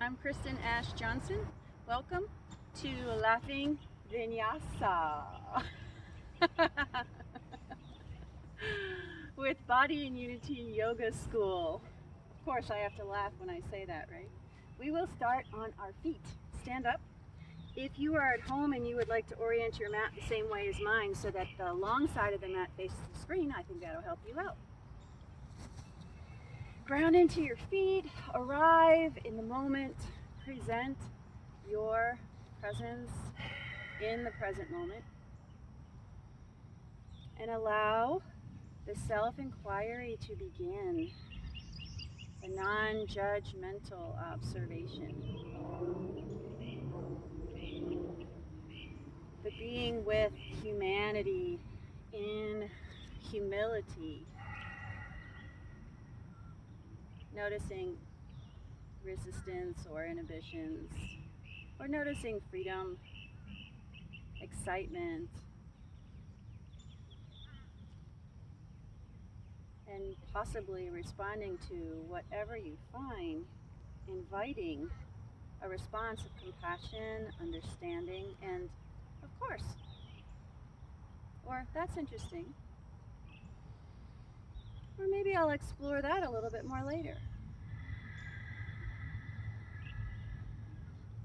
I'm Kristen Ash Johnson. Welcome to Laughing Vinyasa with Body and Unity Yoga School. Of course, I have to laugh when I say that, right? We will start on our feet. Stand up. If you are at home and you would like to orient your mat the same way as mine so that the long side of the mat faces the screen, I think that'll help you out. Ground into your feet, arrive in the moment, present your presence in the present moment, and allow the self-inquiry to begin, a non-judgmental observation. The being with humanity in humility. Noticing resistance or inhibitions, or noticing freedom, excitement, and possibly responding to whatever you find, inviting a response of compassion, understanding, and of course, or that's interesting. Or maybe I'll explore that a little bit more later.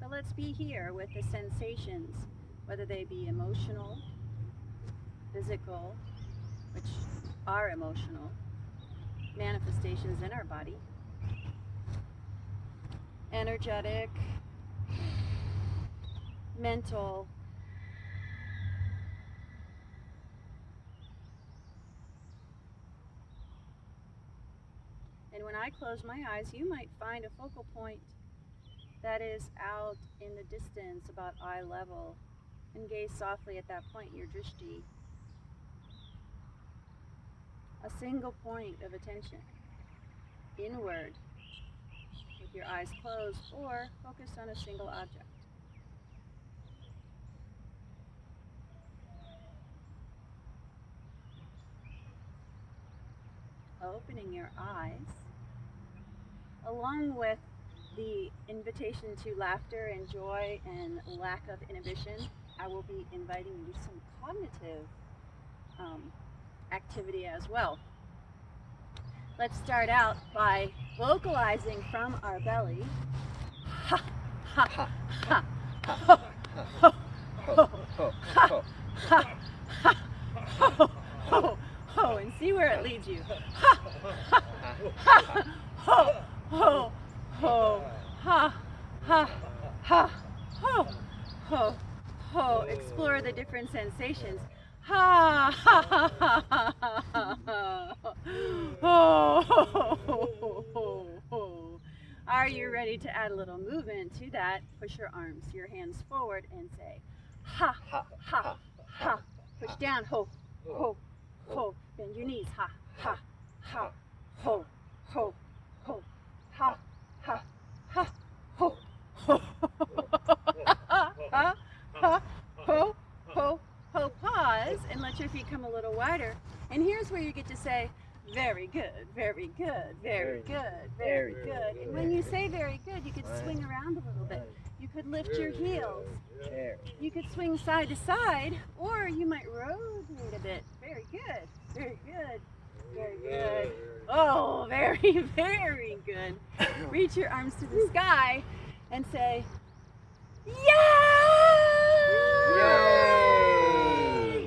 But let's be here with the sensations, whether they be emotional, physical, which are emotional, manifestations in our body, energetic, mental, and when I close my eyes, you might find a focal point that is out in the distance, about eye level, and gaze softly at that point, your drishti. A single point of attention, inward, with your eyes closed or focused on a single object. Opening your eyes, along with the invitation to laughter and joy and lack of inhibition, I will be inviting you to some cognitive activity as well. Let's start out by vocalizing from our belly. Ha, ha, ha, ha, ho, ho, ho, ha, ha, ha, ho, ho, ho, and see where it leads you. Ha, ha, ha, ho, ho, ho, ha, ha, ha, ho, ho, ho. Explore the different sensations. Ha, ha, ha, ha, ha, ha, ha. Ho, ho, ho, ho, ho. Are you ready to add a little movement to that? Push your arms, your hands forward, and say ha, ha, ha, ha. Push down, ho, ho, ho. Bend your knees, ha, ha, ha, ho, ho, ho, ha, ha, ha, ho, ho, ha, ha, ha, ho, ho, ho. Pause and let your feet come a little wider. And here's where you get to say, very good, very good, very good, very good. And when you say very good, you could swing around a little bit. You could lift your heels. You could swing side to side, or you might rotate a bit. Very good, very good, very good. Oh, very, very good. Reach your arms to the sky and say, yay!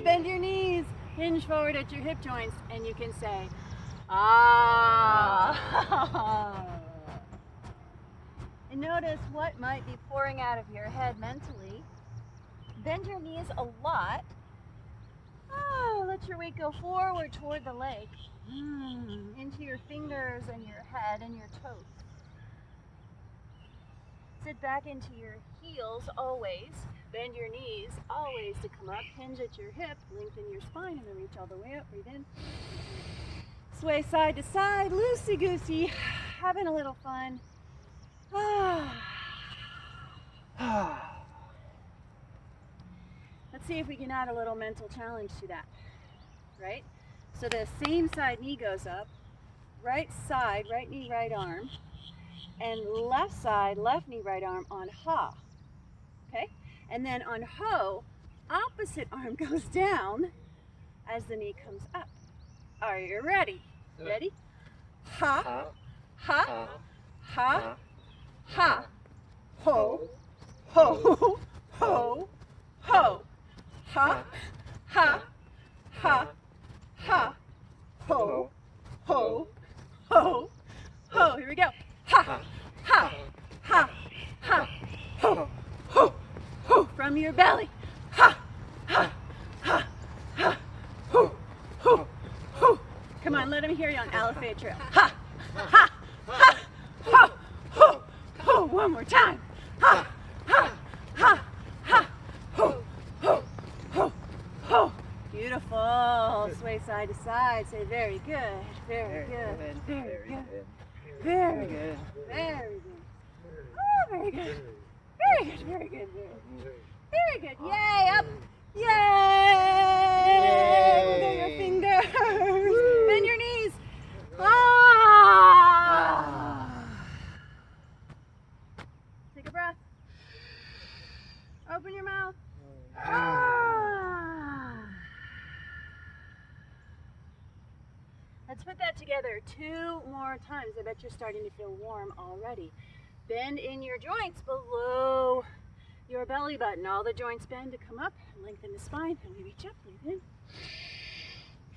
Bend your knees, hinge forward at your hip joints, and you can say, ah. And notice what might be pouring out of your head mentally. Bend your knees a lot. Oh, let your weight go forward toward the lake, into your fingers and your head and your toes. Sit back into your heels always. Bend your knees always to come up. Hinge at your hip, lengthen your spine, and then reach all the way up. Breathe in. Sway side to side, loosey-goosey, having a little fun. Let's see if we can add a little mental challenge to that, right? So the same side knee goes up, right side, right knee, right arm. And left side, left knee, right arm on ha. Okay? And then on ho, opposite arm goes down as the knee comes up. Are you ready? Ready? Ha, ha, ha, ha, ho, ho, ho, ho, ha, ha, ha, ha, ho, ho, ho, ho. Here we go. Ha, ha, ha, ha, ho, ho, ho. From your belly. Ha, ha, ha, ha, ho, ho, ho. Come on, let me hear you on Elephant Trail. Ha, ha, ha, ho, ho, ho. One more time. Ha, ha, ha, ha, ho, ho, ho, ho. Beautiful. Sway side to side. Say very good, very good, very good, very good, very good. Oh, very good. Very good, very good, very good. Yay, up. Yay! Wiggle your fingers. Bend your knees. Ah! Take a breath. Open your mouth. Ah! Let's put that together 2 more times. I bet you're starting to feel warm already. Bend in your joints below your belly button. All the joints bend to come up and lengthen the spine. And we reach up, breathe in.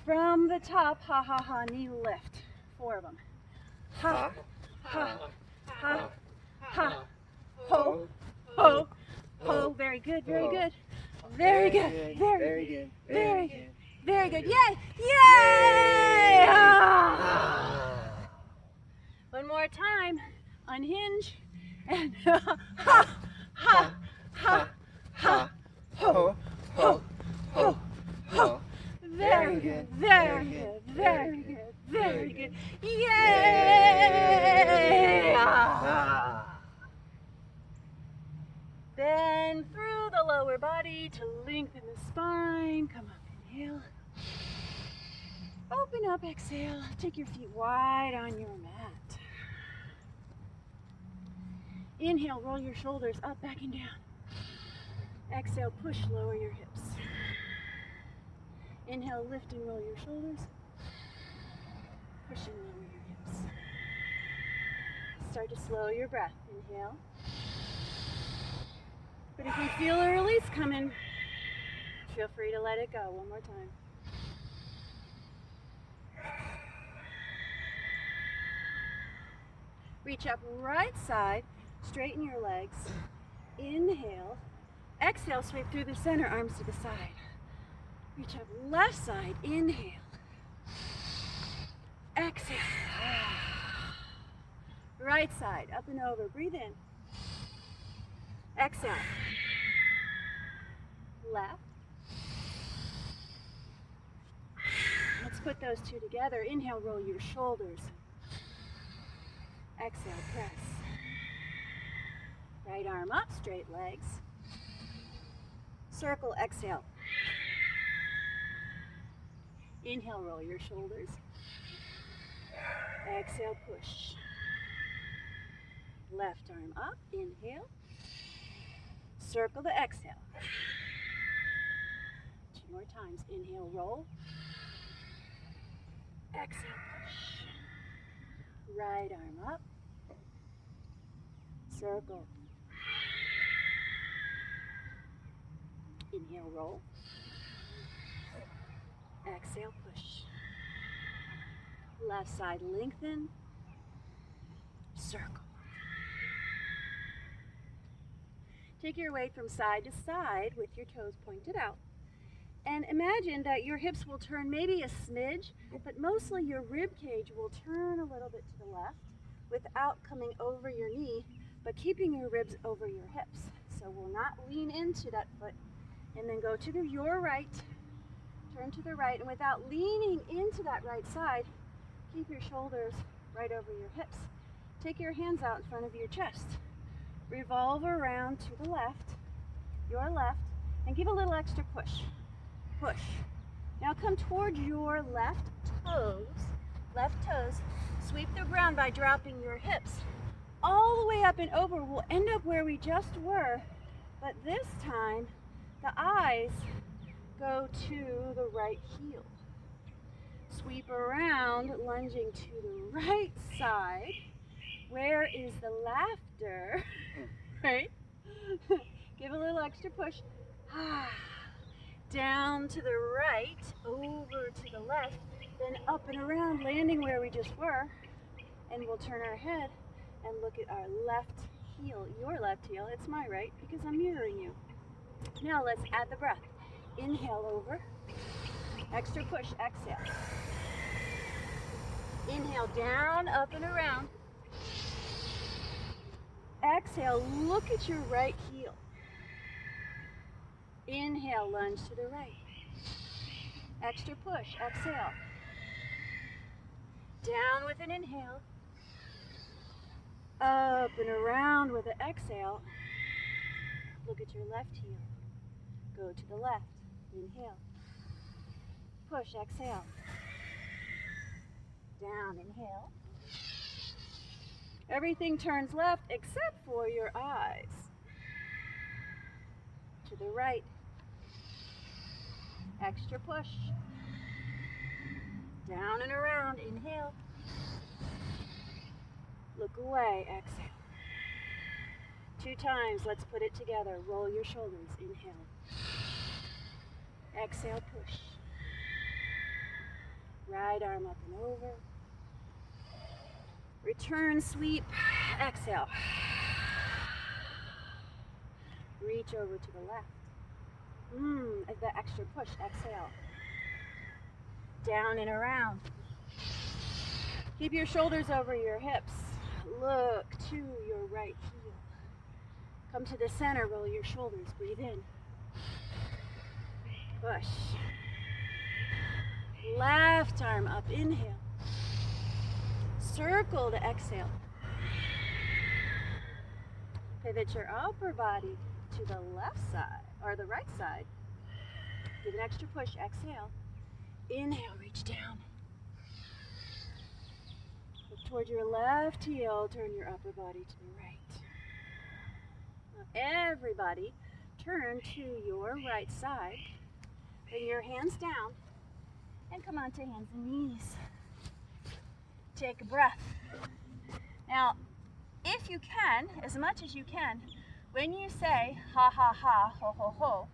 From the top, ha, ha, ha, knee lift. 4 of them. Ha, ha, ha, ha, ho, ho, ho. Very good, very good. Very good, very good, very good, very good. Yay, yay! Ah. One more time. Unhinge and ha, ha, ha, ha, ho, ho, ho, ho. Very good, very good, very good, very good. Yay! Bend through the lower body to lengthen the spine. Come up, inhale. Open up, exhale. Take your feet wide on your mat. Inhale, roll your shoulders up, back and down. Exhale, push, lower your hips. Inhale, lift and roll your shoulders. Push and lower your hips. Start to slow your breath. Inhale. But if you feel a release coming, feel free to let it go. One more time. Reach up right side. Straighten your legs. Inhale. Exhale, sweep through the center, arms to the side. Reach up left side. Inhale. Exhale. Right side, up and over. Breathe in. Exhale. Left. Let's put those 2 together. Inhale, roll your shoulders. Exhale, press. Right arm up, straight legs. Circle, exhale. Inhale, roll your shoulders. Exhale, push. Left arm up, inhale. Circle to exhale. 2 more times. Inhale, roll. Exhale, push. Right arm up. Circle. Inhale, roll. Exhale, push. Left side, lengthen. Circle. Take your weight from side to side with your toes pointed out. And imagine that your hips will turn maybe a smidge, but mostly your rib cage will turn a little bit to the left without coming over your knee, but keeping your ribs over your hips. So we'll not lean into that foot and then go to your right, turn to the right, and without leaning into that right side, keep your shoulders right over your hips. Take your hands out in front of your chest. Revolve around to the left, your left, and give a little extra push. Push. Now come towards your left toes. Sweep the ground by dropping your hips all the way up and over. We'll end up where we just were, but this time the eyes go to the right heel. Sweep around, lunging to the right side. Where is the laughter? Right? Give a little extra push. Down to the right, over to the left, then up and around, landing where we just were. And we'll turn our head and look at our left heel, your left heel. It's my right because I'm mirroring you. Now let's add the breath. Inhale over, extra push, exhale. Inhale down, up and around. Exhale, look at your right heel. Inhale, lunge to the right. Extra push, exhale. Down with an inhale. Up and around with an exhale. Look at your left heel. Go to the left. Inhale. Push, exhale. Down, inhale. Everything turns left except for your eyes. To the right. Extra push. Down and around, inhale. Look away, exhale. 2 times, let's put it together. Roll your shoulders, inhale. Exhale, push. Right arm up and over. Return, sweep, exhale. Reach over to the left. The extra push, exhale. Down and around. Keep your shoulders over your hips. Look to your right heel. Come to the center, roll your shoulders, breathe in. Push. Left arm up, inhale. Circle to exhale. Pivot your upper body to the left side, or the right side. Give an extra push, exhale. Inhale, reach down. Look toward your left heel, turn your upper body to the right. Now everybody, turn to your right side. Bring your hands down and come onto hands and knees. Take a breath. Now, if you can, as much as you can, when you say ha ha ha, ho ho ho,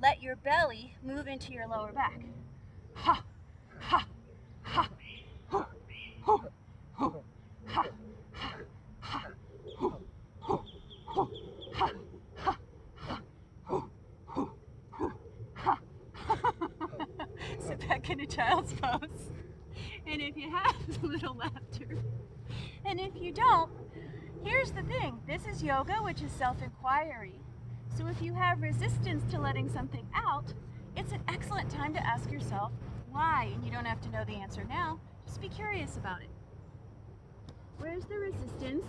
let your belly move into your lower back. Ha, ha, ha, ho, ho, ho, ha, ha, ha, ho, ho, ho, ha, ha, ha, ho, ho, ho, ha. Sit back in a child's pose. And if you have a little laughter, and if you don't, here's the thing. This is yoga, which is self-inquiry. So if you have resistance to letting something out, it's an excellent time to ask yourself why. And you don't have to know the answer now. Just be curious about it. Where's the resistance?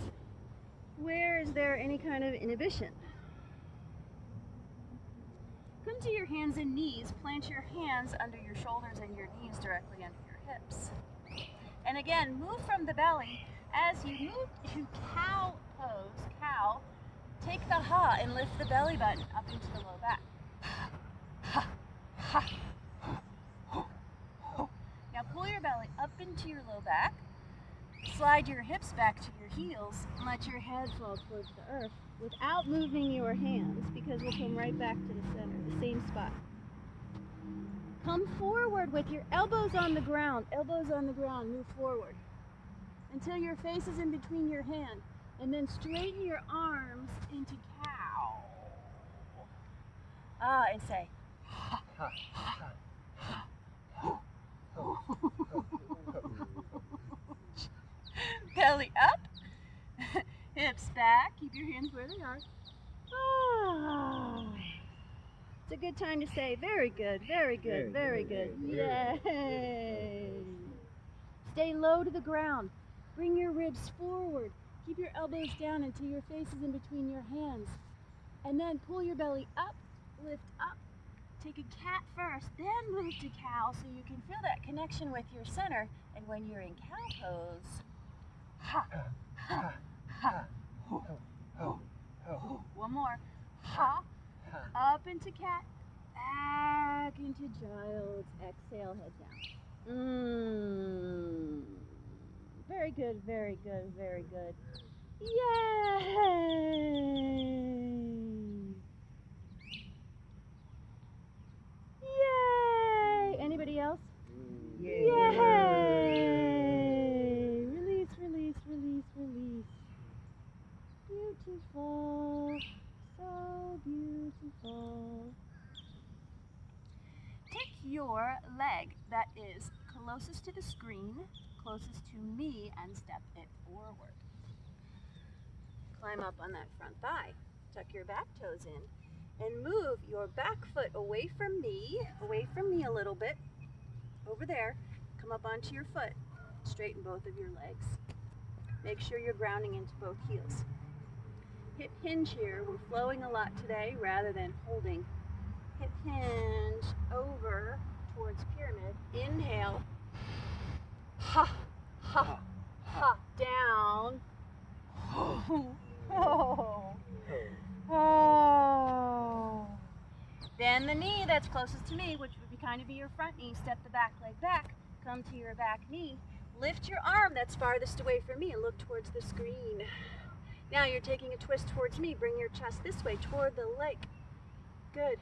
Where is there any kind of inhibition? Come to your hands and knees. Plant your hands under your shoulders and your knees directly under your hips. And again, move from the belly. As you move to cow pose, cow, take the ha and lift the belly button up into the low back. Ha, ha, ha, ho, ho. Now pull your belly up into your low back. Slide your hips back to your heels and let your head fall towards the earth without moving your hands, because we'll come right back to the center, the same spot. Come forward with your elbows on the ground, move forward until your face is in between your hand, and then straighten your arms into cow. And say, ha, ha, ha, ha, ho, ho, ho. Belly up, hips back, keep your hands where they are. It's a good time to say, very good, very good, very good. Yay! Stay low to the ground. Bring your ribs forward. Keep your elbows down until your face is in between your hands. And then pull your belly up, lift up. Take a cat first, then move to cow so you can feel that connection with your center. And when you're in cow pose, ha, ha, ha, One more. Ha. Up into cat. Back into child's. Exhale, head down. Very good, very good, very good. Yay! Yay! Anybody else? Yay! Release, release, release, release. Beautiful. So beautiful. Take your leg that is closest to the screen, closest to me, and step it forward. Climb up on that front thigh. Tuck your back toes in. And move your back foot away from me a little bit, over there. Come up onto your foot. Straighten both of your legs. Make sure you're grounding into both heels. Hip hinge here. We're flowing a lot today rather than holding. Hip hinge over towards pyramid. Inhale. Ha, ha, ha. Down. Oh. Bend the knee that's closest to me, which would kind of be your front knee. Step the back leg back. Come to your back knee. Lift your arm that's farthest away from me and look towards the screen. Now you're taking a twist towards me. Bring your chest this way toward the lake. Good.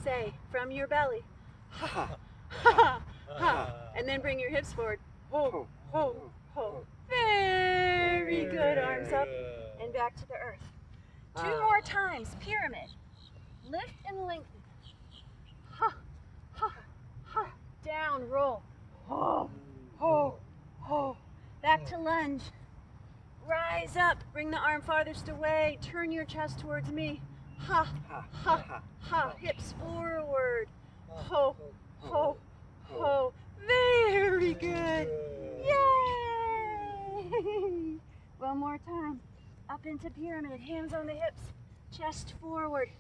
Say, from your belly. Ha, ha, ha. And then bring your hips forward. Ho, ho, ho. Very good. Arms up and back to the earth. 2 more times. Pyramid. Lift and lengthen. Ha, ha, ha. Down, roll. Ho, ho, ho. Back to lunge. Rise up. Bring the arm farthest away. Turn your chest towards me. Ha, ha, ha. Hips forward. Ho, ho, ho. Very good. Yay! One more time. Up into pyramid. Hands on the hips. Chest forward.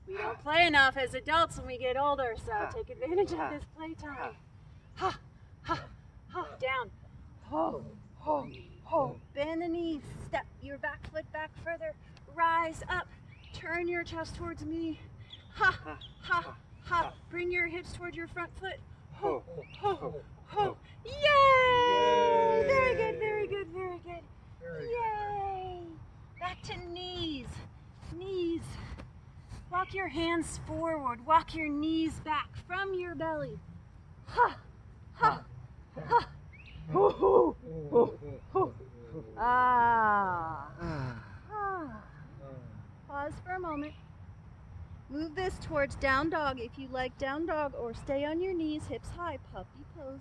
We don't play enough as adults when we get older, so take advantage of this playtime. Ha, ha, ha. Down. Ho, ho, ho. Bend the knees. Step your back foot back further. Rise up. Turn your chest towards me. Ha, ha, ha. Bring your hips toward your front foot. Ho, ho, ho. Yay! Very good, very good, very good. Yay! Back to knees. Knees. Walk your hands forward. Walk your knees back from your belly. Ha, ha, ha. Ho, ho, ho, ho. Ah. Pause for a moment. Move this towards down dog if you like down dog, or stay on your knees, hips high, puppy pose.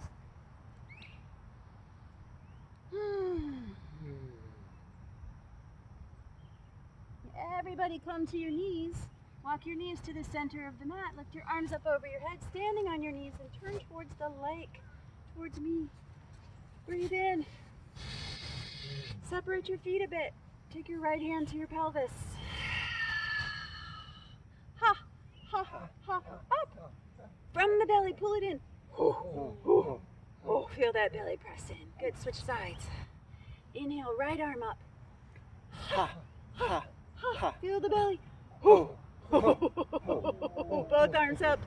Everybody come to your knees. Walk your knees to the center of the mat. Lift your arms up over your head, standing on your knees, and turn towards the lake, towards me. Breathe in. Separate your feet a bit. Take your right hand to your pelvis. Ha, ha, ha, up. From the belly, pull it in. Oh, feel that belly press in. Good, switch sides. Inhale, right arm up. Ha, ha, ha. Feel the belly. Both arms up.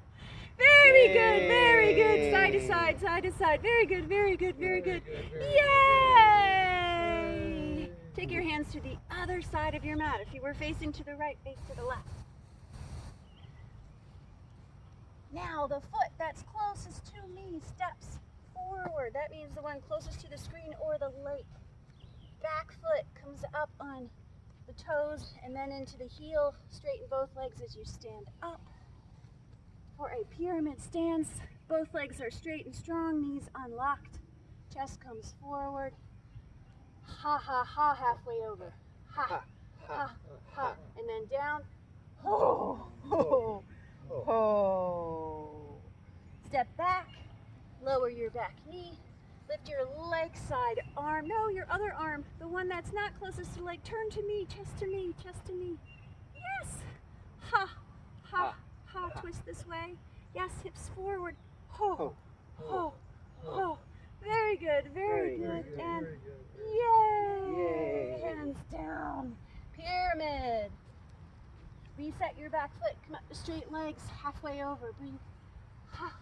Very good, very good. Side to side, side to side. Very good, very good, very good. Yay! Take your hands to the other side of your mat. If you were facing to the right, face to the left. Now the foot that's closest to me steps forward. That means the one closest to the screen or the lake. Back foot comes up on the toes and then into the heel. Straighten both legs as you stand up. For a pyramid stance, both legs are straight and strong, knees unlocked. Chest comes forward. Ha, ha, ha, halfway over. Ha, ha, ha. And then down. Ho, ho, ho. Step back. Lower your back knee. Lift your leg side arm. No, your other arm. The one that's not closest to the leg. Turn to me, chest to me, chest to me. Yes. Ha, ha, ha. Twist this way. Yes, hips forward. Ho, ho, ho. Very good, very good. And yay. Hands down. Pyramid. Reset your back foot. Come up to straight legs. Halfway over. Breathe. Ha,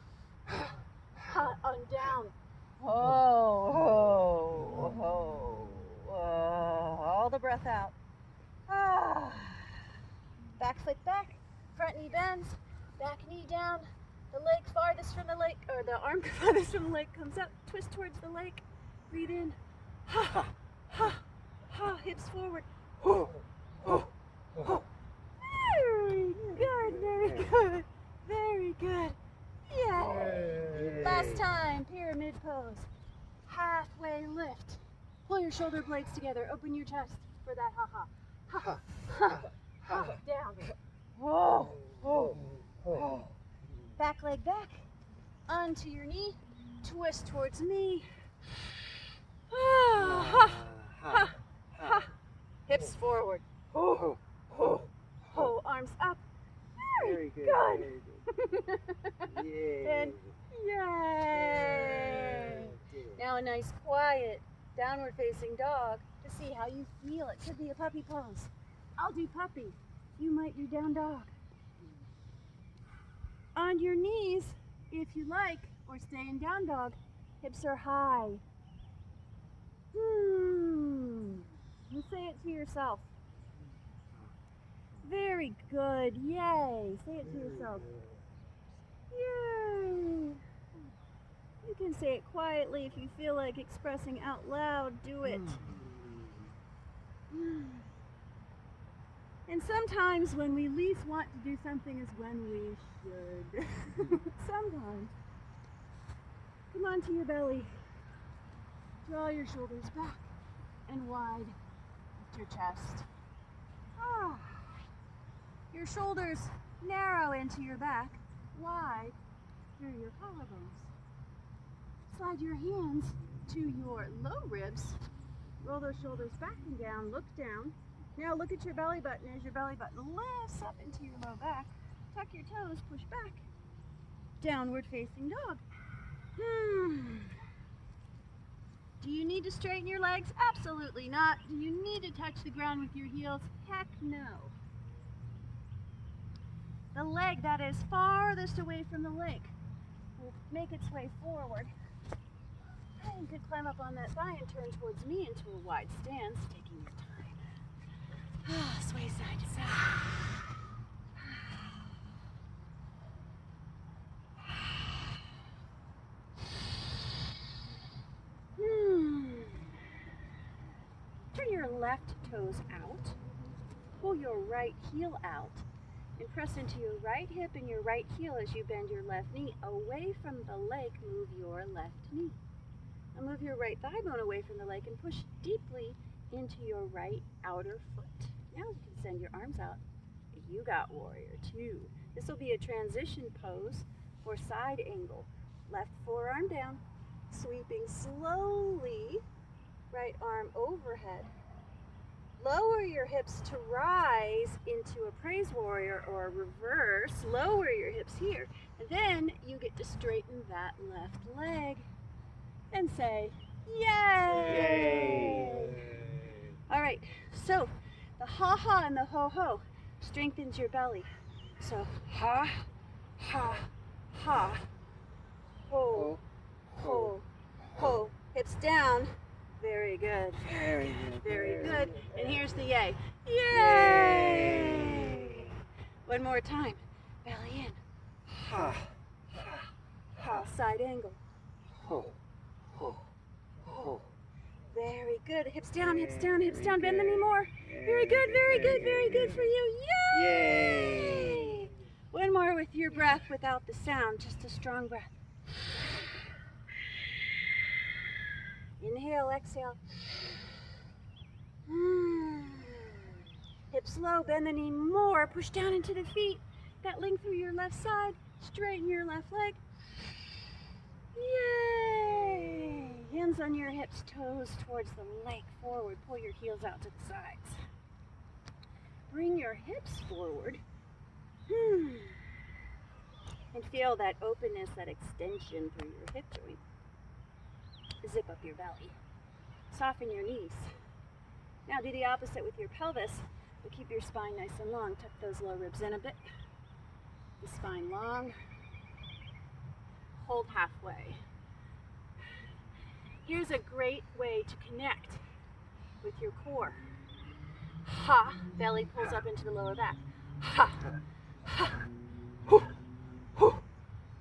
ha, ha, on down. Ho, ho, ho. All the breath out. Ah. Back foot back. Front knee bends. Back knee down. The leg farthest from the leg, or the arm farthest from the leg comes up. Twist towards the leg. Breathe in. Ha, ha, ha. Hips forward. Ho, ho, ho. Very good, very good, very good. Yay! Last time, pyramid pose. Halfway lift. Pull your shoulder blades together. Open your chest for that ha-ha. Ha, ha, ha. Down. Whoa, whoa, whoa. Back leg back. Onto your knee. Twist towards me. Ah, ha, ha, ha. Hips forward. Ho, ho, ho. Arms up. Very good. Yay. And yay. Now a nice quiet downward facing dog to see how you feel. It could be a puppy pose. I'll do puppy. You might do down dog. On your knees, if you like, or stay in down dog. Hips are high. You say it to yourself. Very good. Yay. Say it to yourself. Yay. You can say it quietly if you feel like expressing out loud. Do it. And sometimes when we least want to do something is when we should. Sometimes. Come onto your belly. Draw your shoulders back and wide. Lift your chest. Ah. Your shoulders narrow into your back, wide through your collarbones. Slide your hands to your low ribs. Roll those shoulders back and down. Look down. Now look at your belly button as your belly button lifts up into your low back. Tuck your toes, push back. Downward facing dog. Do you need to straighten your legs? Absolutely not. Do you need to touch the ground with your heels? Heck no. The leg that is farthest away from the lake will make its way forward. And you could climb up on that thigh and turn towards me into a wide stance, taking your time. Sway side to side. Turn your left toes out. Pull your right heel out. And press into your right hip and your right heel as you bend your left knee away from the lake. Move your left knee. Now move your right thigh bone away from the lake and push deeply into your right outer foot. Now you can send your arms out. You got warrior two. This will be a transition pose for side angle. Left forearm down, sweeping slowly, right arm overhead. Lower your hips to rise into a praise warrior or a reverse. Lower your hips here. And then you get to straighten that left leg and say, yay! All right, so the ha-ha and the ho-ho strengthens your belly. So ha, ha, ha, ho, ho, ho. Hips down. Very good. Very good. Very good. And here's the yay. Yay! One more time. Belly in. Ha, ha, ha. Side angle. Ho, ho, ho. Very good. Hips down, hips down, hips down. Bend the knee more. Very good, very good, very good for you. Yay! One more with your breath without the sound, just a strong breath. Inhale, exhale. Hips low, bend the knee more. Push down into the feet. That length through your left side. Straighten your left leg. Yay! Hands on your hips, toes towards the lake. Forward, pull your heels out to the sides. Bring your hips forward. And feel that openness, that extension through your hip joint. Zip up your belly. Soften your knees. Now do the opposite with your pelvis. But keep your spine nice and long. Tuck those low ribs in a bit. The spine long. Hold halfway. Here's a great way to connect with your core. Ha, belly pulls up into the lower back. Ha, ha, hoo, hoo,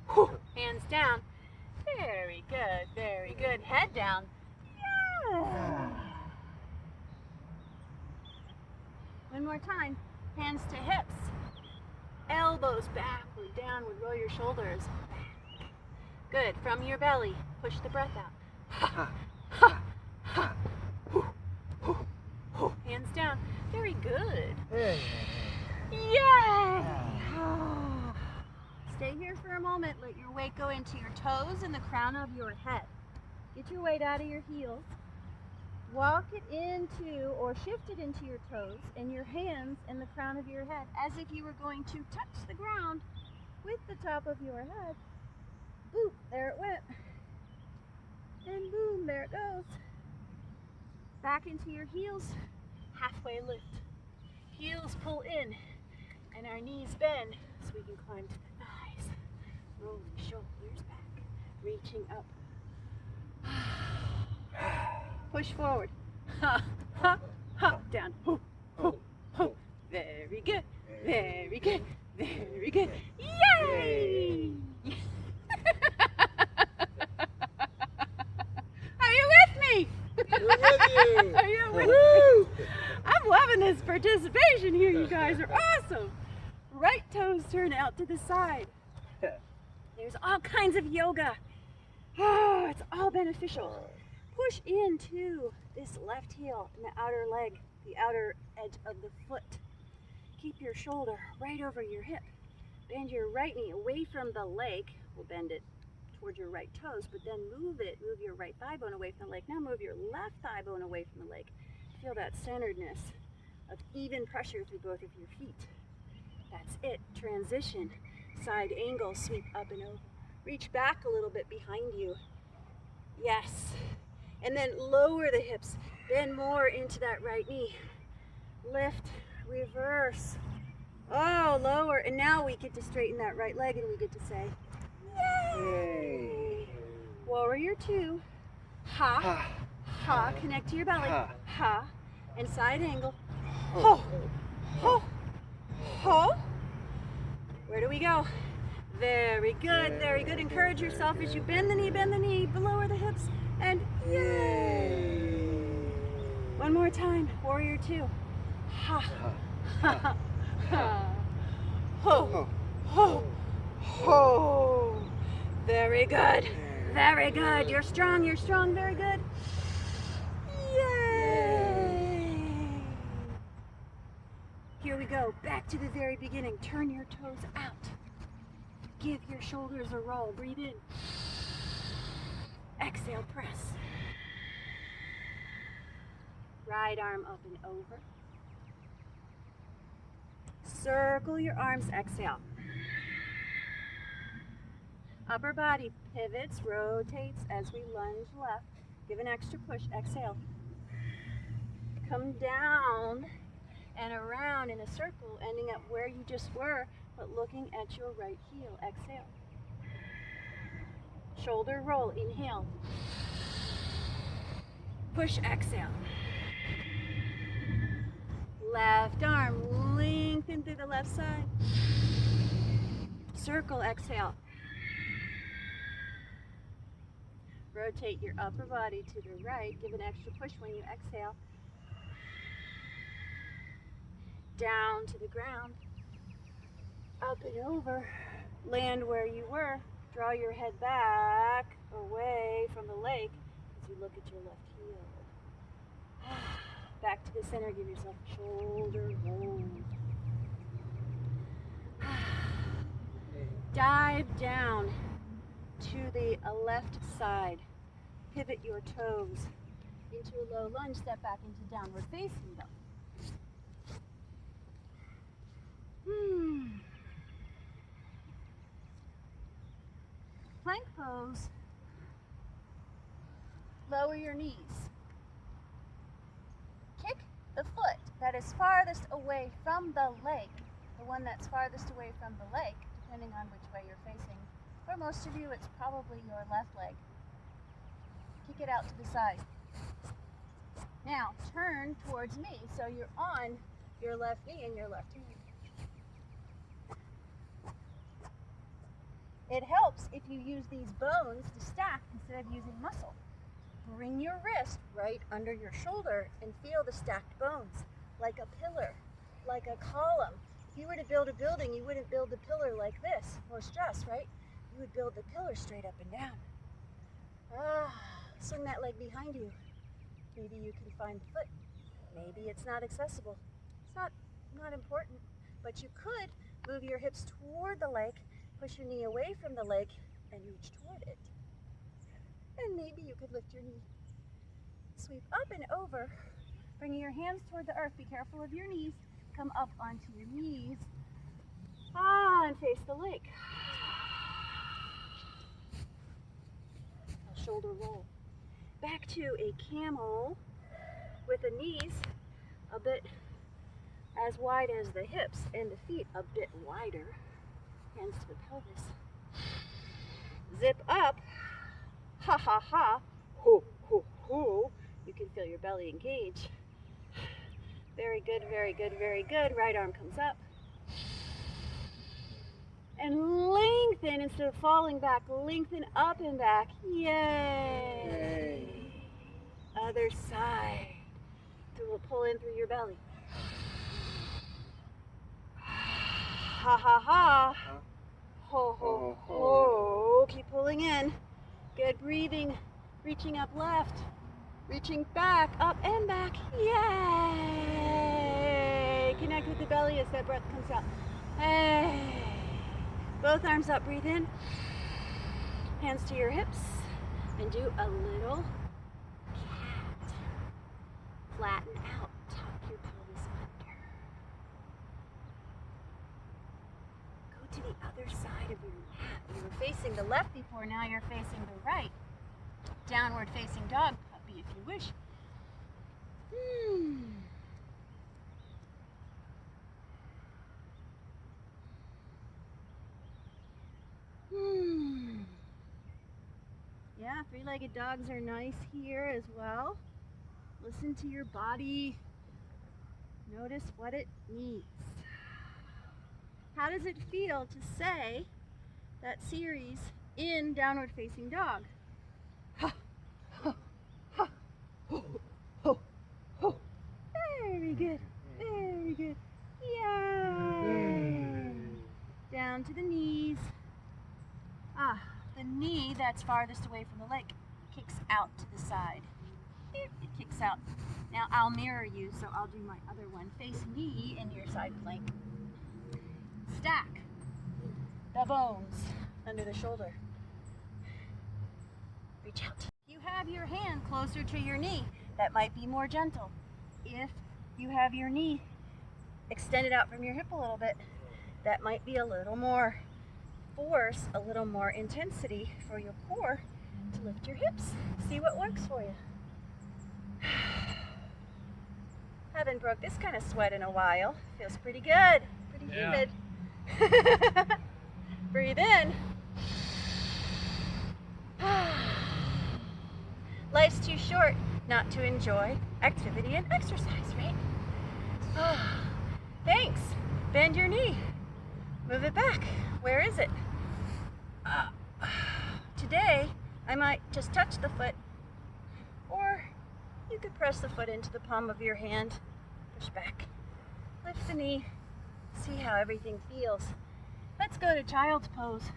hoo. Hands down. Very good, very good. Head down. Yeah. One more time. Hands to hips. Elbows backward, downward. Roll your shoulders back. Good. From your belly, push the breath out. Ha, ha, ha. Hoo, hoo, hoo. Hands down. Very good. Yay! Stay here for a moment. Let your weight go into your toes and the crown of your head. Get your weight out of your heels. Walk it into or shift it into your toes and your hands and the crown of your head as if you were going to touch the ground with the top of your head. Boop, there it went. And boom, there it goes. Back into your heels, halfway lift. Heels pull in and our knees bend so we can climb to the thighs. Rolling shoulders back, reaching up. Push forward. Ha, ha, ha. Down. Hoo, hoo, hoo. Very good. Very good. Very good. Yay! Are you with me? We're with you. Are you with me? I'm loving this participation here. You guys are awesome. Right toes turn out to the side. There's all kinds of yoga. Oh, it's all beneficial. Push into this left heel and the outer leg, the outer edge of the foot. Keep your shoulder right over your hip. Bend your right knee away from the leg. We'll bend it towards your right toes, but then move your right thigh bone away from the leg. Now move your left thigh bone away from the leg. Feel that centeredness of even pressure through both of your feet. That's it. Transition. Side angle, sweep up and over. Reach back a little bit behind you. Yes. And then lower the hips. Bend more into that right knee. Lift, reverse. Oh, lower. And now we get to straighten that right leg and we get to say, yay! Warrior two. Ha. Ha. Ha. Connect to your belly. Ha. And side angle. Ho. Ho. Ho. Where do we go? Very good, very good. Encourage yourself as you bend the knee, lower the hips, and yay! One more time, warrior two. Ha, ha, ha. Ho, ho, ho. Very good, very good. You're strong, very good. Yay! Here we go, back to the very beginning. Turn your toes out. Give your shoulders a roll. Breathe in. Exhale, press. Right arm up and over. Circle your arms, exhale. Upper body pivots, rotates as we lunge left. Give an extra push, exhale. Come down and around in a circle, ending up where you just were, but looking at your right heel. Exhale. Shoulder roll. Inhale. Push. Exhale. Left arm lengthen through the left side. Circle. Exhale. Rotate your upper body to the right. Give an extra push when you exhale. Down to the ground. Up and over, land where you were, draw your head back away from the leg as you look at your left heel. Back to the center, give yourself a shoulder roll. Dive down to the left side. Pivot your toes into a low lunge, step back into downward facing dog. Plank pose. Lower your knees. Kick the foot that that is farthest away from the lake, the one that's farthest away from the lake, depending on which way you're facing. For most of you, it's probably your left leg. Kick it out to the side. Now, turn towards me so you're on your left knee and your left hand. It helps if you use these bones to stack instead of using muscle. Bring your wrist right under your shoulder and feel the stacked bones, like a pillar, like a column. If you were to build a building, you wouldn't build the pillar like this, more stress, right? You would build the pillar straight up and down. Swing that leg behind you. Maybe you can find the foot. Maybe it's not accessible. It's not important, but you could move your hips toward the lake, push your knee away from the lake, and reach toward it. And maybe you could lift your knee. Sweep up and over, bringing your hands toward the earth. Be careful of your knees. Come up onto your knees. And face the lake. A shoulder roll. Back to a camel with the knees a bit as wide as the hips and the feet a bit wider. Hands to the pelvis. Zip up. Ha ha ha. Ho ho ho. You can feel your belly engage. Very good, very good, very good. Right arm comes up. And lengthen instead of falling back. Lengthen up and back. Yay. Other side. We'll pull in through your belly. Ha ha ha. Ho ho ho. Keep pulling in. Good breathing. Reaching up left. Reaching back, up and back. Yay! Connect with the belly as that breath comes out. Hey. Both arms up, breathe in. Hands to your hips. And do a little cat. Flatten out. Tuck your pelvis under. Go to the other side of your mat. You were facing the left before, now you're facing the right. Downward facing dog puppy if you wish. Yeah, three-legged dogs are nice here as well. Listen to your body. Notice what it needs. How does it feel to say that series in downward facing dog? Ha, ha, ha, ho, ho, ho. Very good, very good. Yay! Down to the knees. The knee that's farthest away from the leg kicks out to the side. It kicks out. Now I'll mirror you, so I'll do my other one. Face me in your side plank. Stack the bones under the shoulder. Reach out. You have your hand closer to your knee. That might be more gentle. If you have your knee extended out from your hip a little bit, that might be a little more force, a little more intensity for your core to lift your hips. See what works for you. Haven't broke this kind of sweat in a while. Feels pretty good. Pretty humid. Breathe in. Life's too short not to enjoy activity and exercise, right? Thanks. Bend your knee. Move it back. Where is it? Today, I might just touch the foot, or you could press the foot into the palm of your hand. Push back. Lift the knee. See how everything feels. Let's go to child's pose.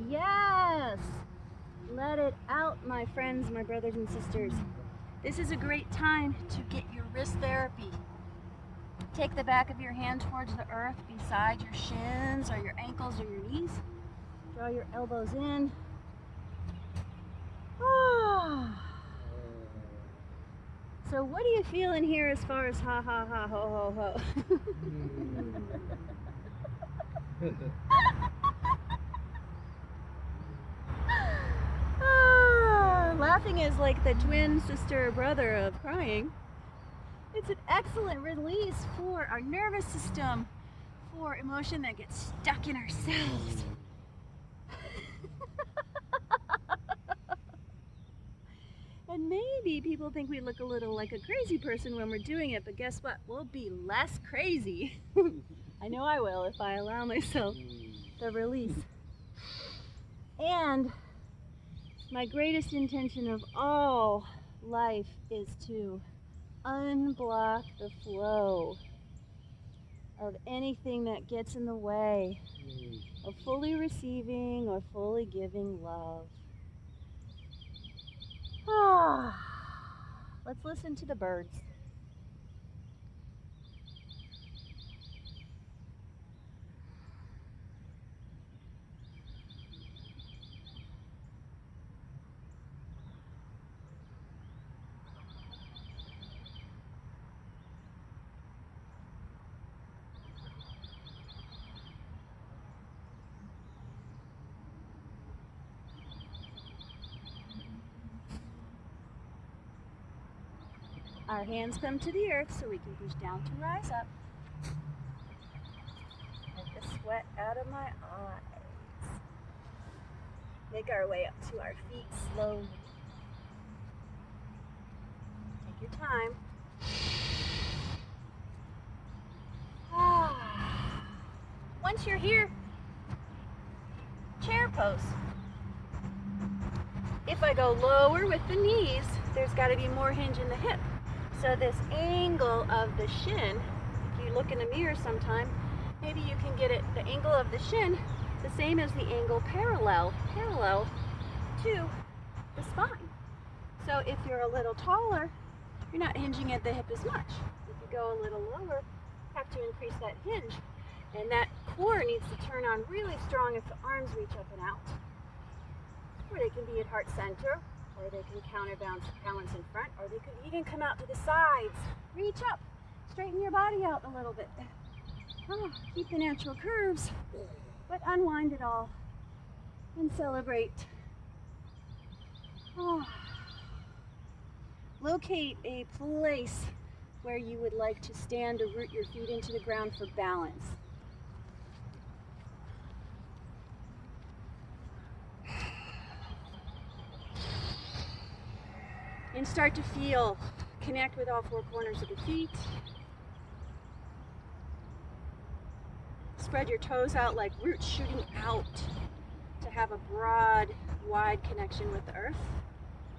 Yes! Let it out, my friends, my brothers and sisters. This is a great time to get your wrist therapy. Take the back of your hand towards the earth beside your shins or your ankles or your knees. Draw your elbows in. So what do you feel in here as far as ha ha ha ho ho ho? Laughing is like the twin sister or brother of crying. It's an excellent release for our nervous system, for emotion that gets stuck in ourselves. And maybe people think we look a little like a crazy person when we're doing it, but guess what? We'll be less crazy. I know I will if I allow myself the release. And my greatest intention of all life is to unblock the flow of anything that gets in the way of fully receiving or fully giving love. Let's listen to the birds. Our hands come to the earth so we can push down to rise up. Get the sweat out of my eyes. Make our way up to our feet slowly. Take your time. Once you're here, chair pose. If I go lower with the knees, there's got to be more hinge in the hip. So this angle of the shin, if you look in the mirror sometime, maybe you can get it, the angle of the shin, the same as the angle parallel to the spine. So if you're a little taller, you're not hinging at the hip as much. If you go a little lower, you have to increase that hinge. And that core needs to turn on really strong if the arms reach up and out. Or they can be at heart center, or they can counterbalance in front, or they could even come out to the sides. Reach up, straighten your body out a little bit. Keep the natural curves, but unwind it all and celebrate. Locate a place where you would like to stand or root your feet into the ground for balance. And start to feel, connect with all four corners of the feet. Spread your toes out like roots shooting out to have a broad, wide connection with the earth.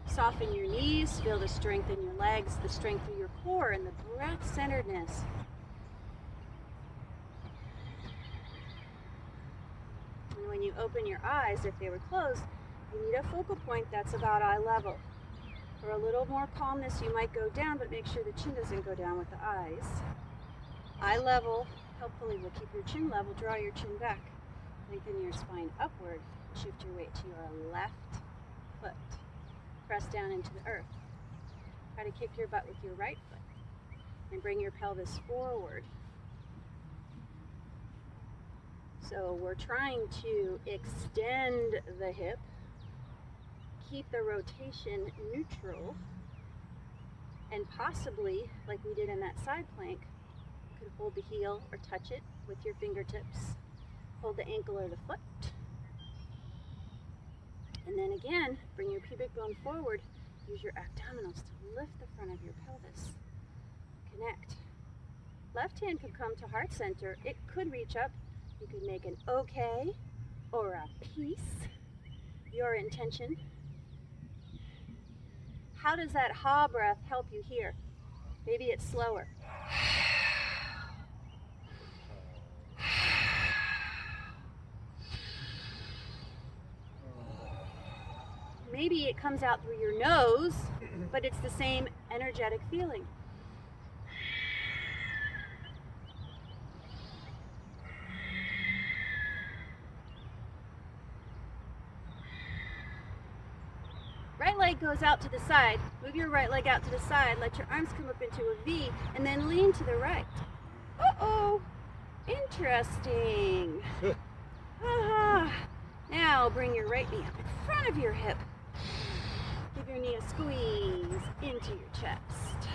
Soften your knees, feel the strength in your legs, the strength of your core, and the breath-centeredness. And when you open your eyes, if they were closed, you need a focal point that's about eye level. For a little more calmness, you might go down, but make sure the chin doesn't go down with the eyes. Eye level, helpfully, will keep your chin level. Draw your chin back. Lengthen your spine upward. Shift your weight to your left foot. Press down into the earth. Try to kick your butt with your right foot. And bring your pelvis forward. So we're trying to extend the hip. Keep the rotation neutral, and possibly, like we did in that side plank, you could hold the heel or touch it with your fingertips. Hold the ankle or the foot. And then again, bring your pubic bone forward. Use your abdominals to lift the front of your pelvis. Connect. Left hand could come to heart center. It could reach up. You could make an okay or a peace. Your intention. How does that ha breath help you here? Maybe it's slower. Maybe it comes out through your nose, but it's the same energetic feeling. Right leg goes out to the side. Move your right leg out to the side. Let your arms come up into a V, and then lean to the right. Uh-oh, interesting. Now bring your right knee up in front of your hip. Give Give your knee a squeeze into your chest.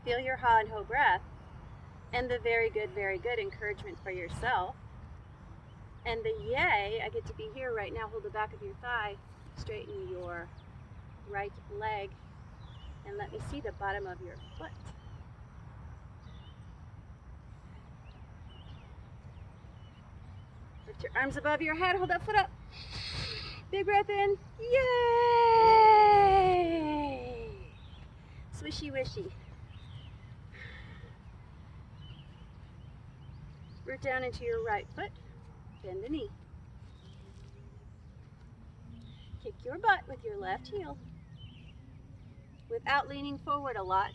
Feel your ha and ho breath and the very good encouragement for yourself. And the yay, I get to be here right now. Hold the back of your thigh, straighten your right leg, and let me see the bottom of your foot. Lift your arms above your head, hold that foot up. Big breath in, yay! Swishy wishy. Root down into your right foot, bend the knee. Kick your butt with your left heel without leaning forward a lot.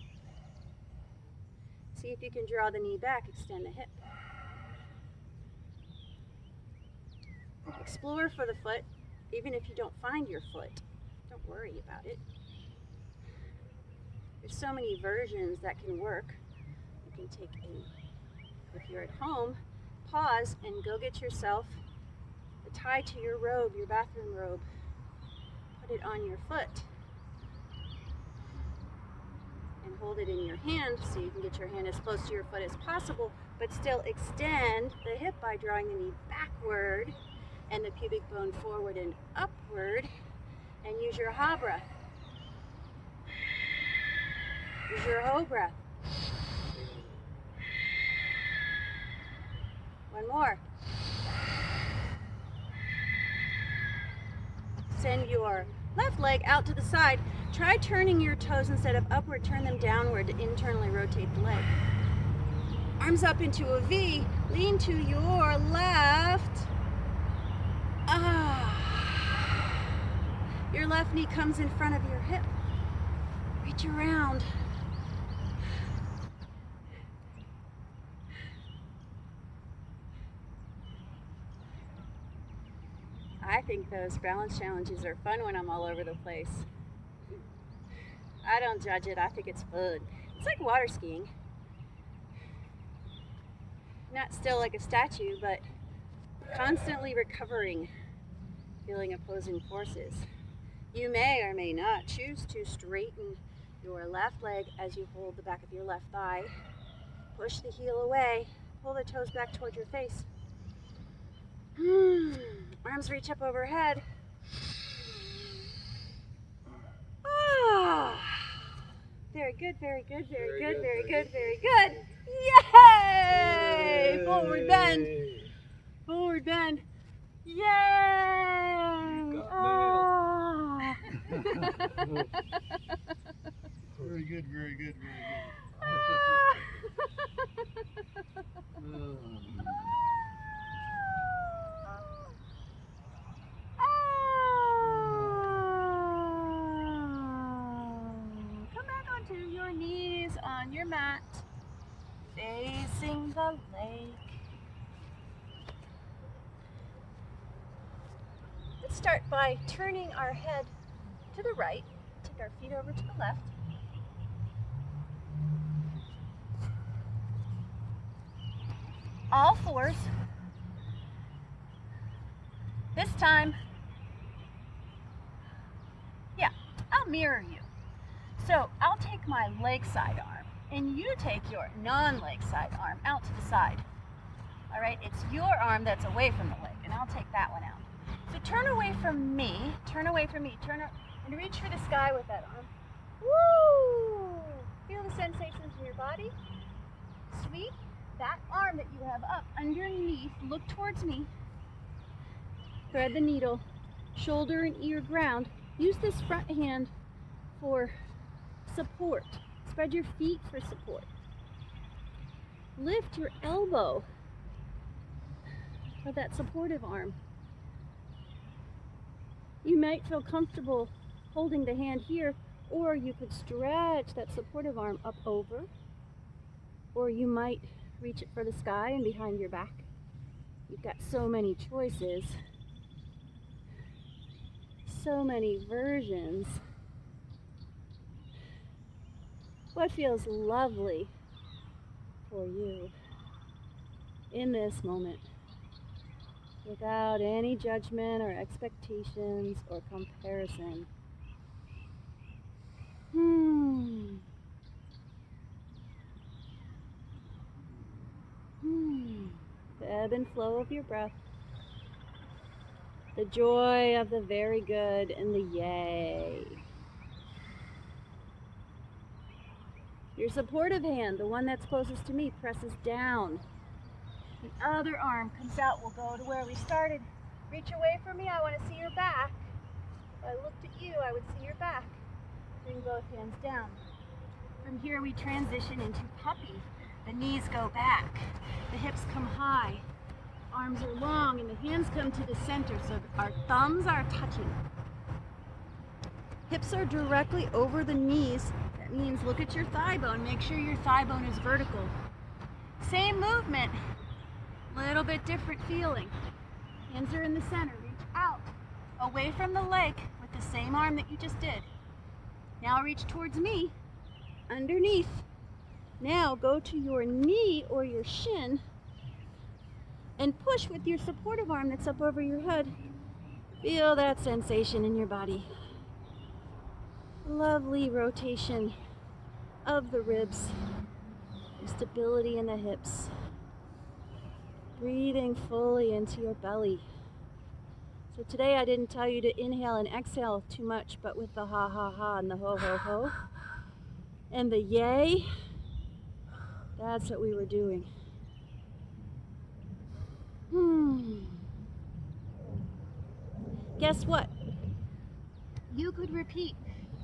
See if you can draw the knee back, extend the hip. Explore for the foot, even if you don't find your foot. Don't worry about it. There's so many versions that can work. You can take if you're at home, pause and go get yourself a tie to your robe, your bathroom robe. Put it on your foot and hold it in your hand so you can get your hand as close to your foot as possible, but still extend the hip by drawing the knee backward and the pubic bone forward and upward, and use your ha breath. Use your ho breath. One more. Send your left leg out to the side. Try turning your toes instead of upward, turn them downward to internally rotate the leg. Arms up into a V, lean to your left. Your left knee comes in front of your hip. Reach around. I think those balance challenges are fun when I'm all over the place. I don't judge it, I think it's fun. It's like water skiing. Not still like a statue, but constantly recovering, feeling opposing forces. You may or may not choose to straighten your left leg as you hold the back of your left thigh. Push the heel away, pull the toes back toward your face. Arms reach up overhead. Very good, very good, very good, very good, very good. Yay! Forward bend. Forward bend. Yay! Very good, very good, very good. Come back onto your knees on your mat, facing the lake. Let's start by turning our head to the right, take our feet over to the left. All fours. This time, I'll mirror you. So I'll take my leg side arm and you take your non-leg side arm out to the side. All right, it's your arm that's away from the leg and I'll take that one out. So turn away from me, turn and reach for the sky with that arm. Woo! Feel the sensations in your body. Sweep that arm that you have up underneath, look towards me. Thread the needle, shoulder and ear ground. Use this front hand for support. Spread your feet for support. Lift your elbow for that supportive arm. You might feel comfortable holding the hand here, or you could stretch that supportive arm up over, or you might reach it for the sky and behind your back. You've got so many choices. So many versions. What feels lovely for you? in this moment without any judgment or expectations or comparison. The ebb and flow of your breath. The joy of the very good and the yay. Your supportive hand, the one that's closest to me, presses down. The other arm comes out. We'll go to where we started. Reach away from me. I want to see your back. If I looked at you, I would see your back. Bring both hands down. From here, we transition into puppy. The knees go back. The hips come high. Arms are long and the hands come to the center so our thumbs are touching. Hips are directly over the knees. That means look at your thigh bone. Make sure your thigh bone is vertical. Same movement, little bit different feeling. Hands are in the center. Reach out, away from the leg with the same arm that you just did. Now reach towards me, underneath. Now go to your knee or your shin and push with your supportive arm that's up over your head. Feel that sensation in your body. Lovely rotation of the ribs, stability in the hips. Breathing fully into your belly. So today I didn't tell you to inhale and exhale too much, but with the ha ha ha and the ho ho ho and the yay, that's what we were doing. Guess what? You could repeat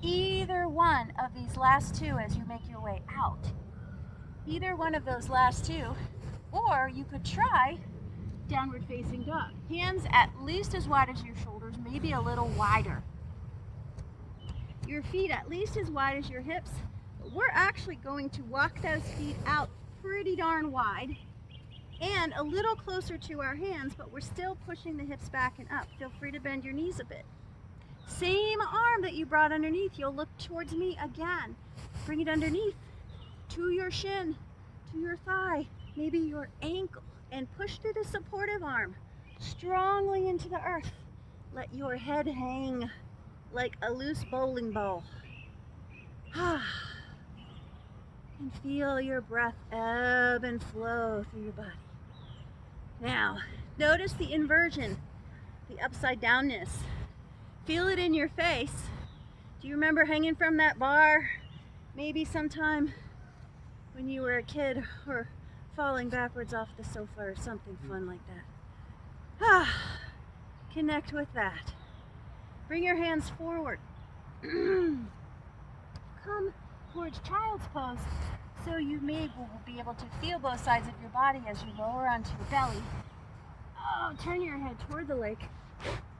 either one of these last two as you make your way out. Either one of those last two, or you could try downward facing dog. Hands at least as wide as your shoulders, maybe a little wider. Your feet at least as wide as your hips. We're actually going to walk those feet out pretty darn wide and a little closer to our hands, but we're still pushing the hips back and up. Feel free to bend your knees a bit. Same arm that you brought underneath, you'll look towards me again. Bring it underneath to your shin, to your thigh, maybe your ankle, and push through the supportive arm strongly into the earth. Let your head hang like a loose bowling ball. And feel your breath ebb and flow through your body. Now, notice the inversion, the upside downness. Feel it in your face. Do you remember hanging from that bar? Maybe sometime when you were a kid, or falling backwards off the sofa or something fun like that. Connect with that. Bring your hands forward. Come towards child's pose so you will be able to feel both sides of your body as you lower onto your belly. Turn your head toward the lake.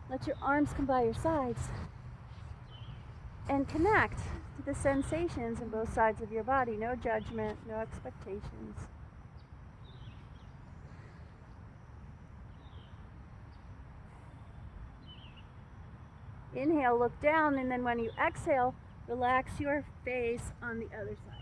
Let your arms come by your sides and connect to the sensations in both sides of your body. No judgment, no expectations. Inhale, look down, and then when you exhale, relax your face on the other side.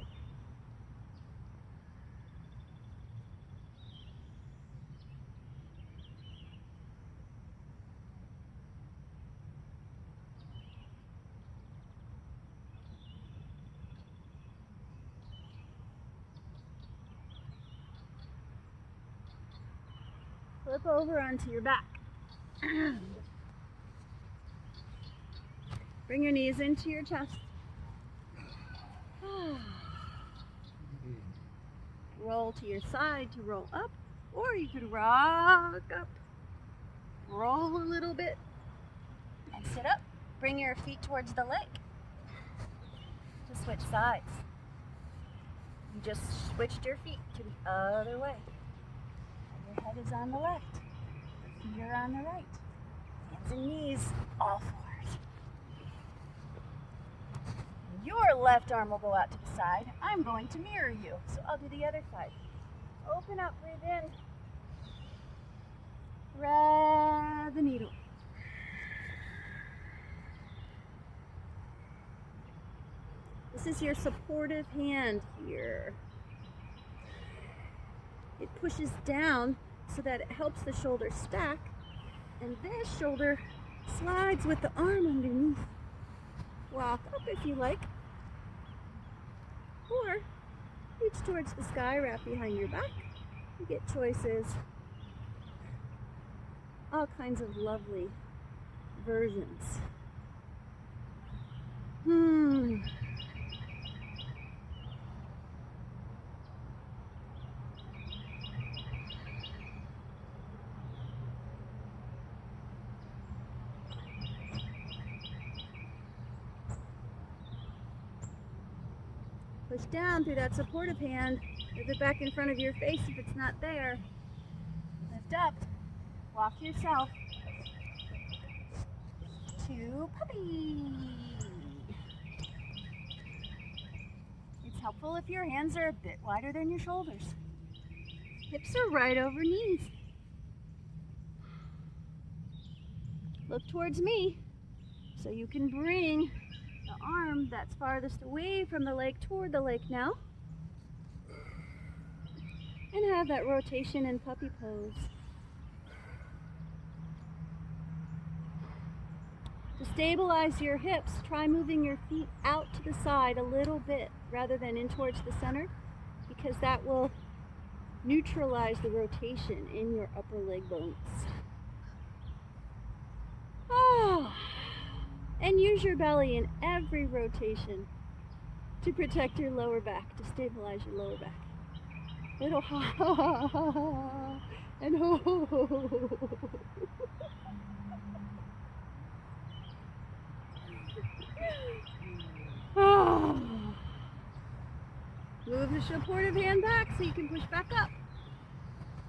Flip over onto your back. Bring your knees into your chest. Roll to your side to roll up, or you could rock up, roll a little bit, and sit up. Bring your feet towards the leg. To switch sides. You just switched your feet to the other way. Your head is on the left, your feet are on the right. Hands and knees, all fours. Your left arm will go out to the side. I'm going to mirror you, so I'll do the other side. Open up, breathe in. Thread the needle. This is your supportive hand here. it pushes down so that it helps the shoulder stack, and this shoulder slides with the arm underneath. Walk up if you like, or reach towards the sky, wrap behind your back. You get choices. All kinds of lovely versions. Push down through that supportive hand. Lift it back in front of your face if it's not there. Lift up. Walk yourself to puppy. It's helpful if your hands are a bit wider than your shoulders. Hips are right over knees. Look towards me so you can bring the arm that's farthest away from the lake toward the lake now. And have that rotation in puppy pose. To stabilize your hips, try moving your feet out to the side a little bit rather than in towards the center, because that will neutralize the rotation in your upper leg bones. And use your belly in every rotation to protect your lower back, to stabilize your lower back. Little ha and ho. Move the supportive hand back so you can push back up.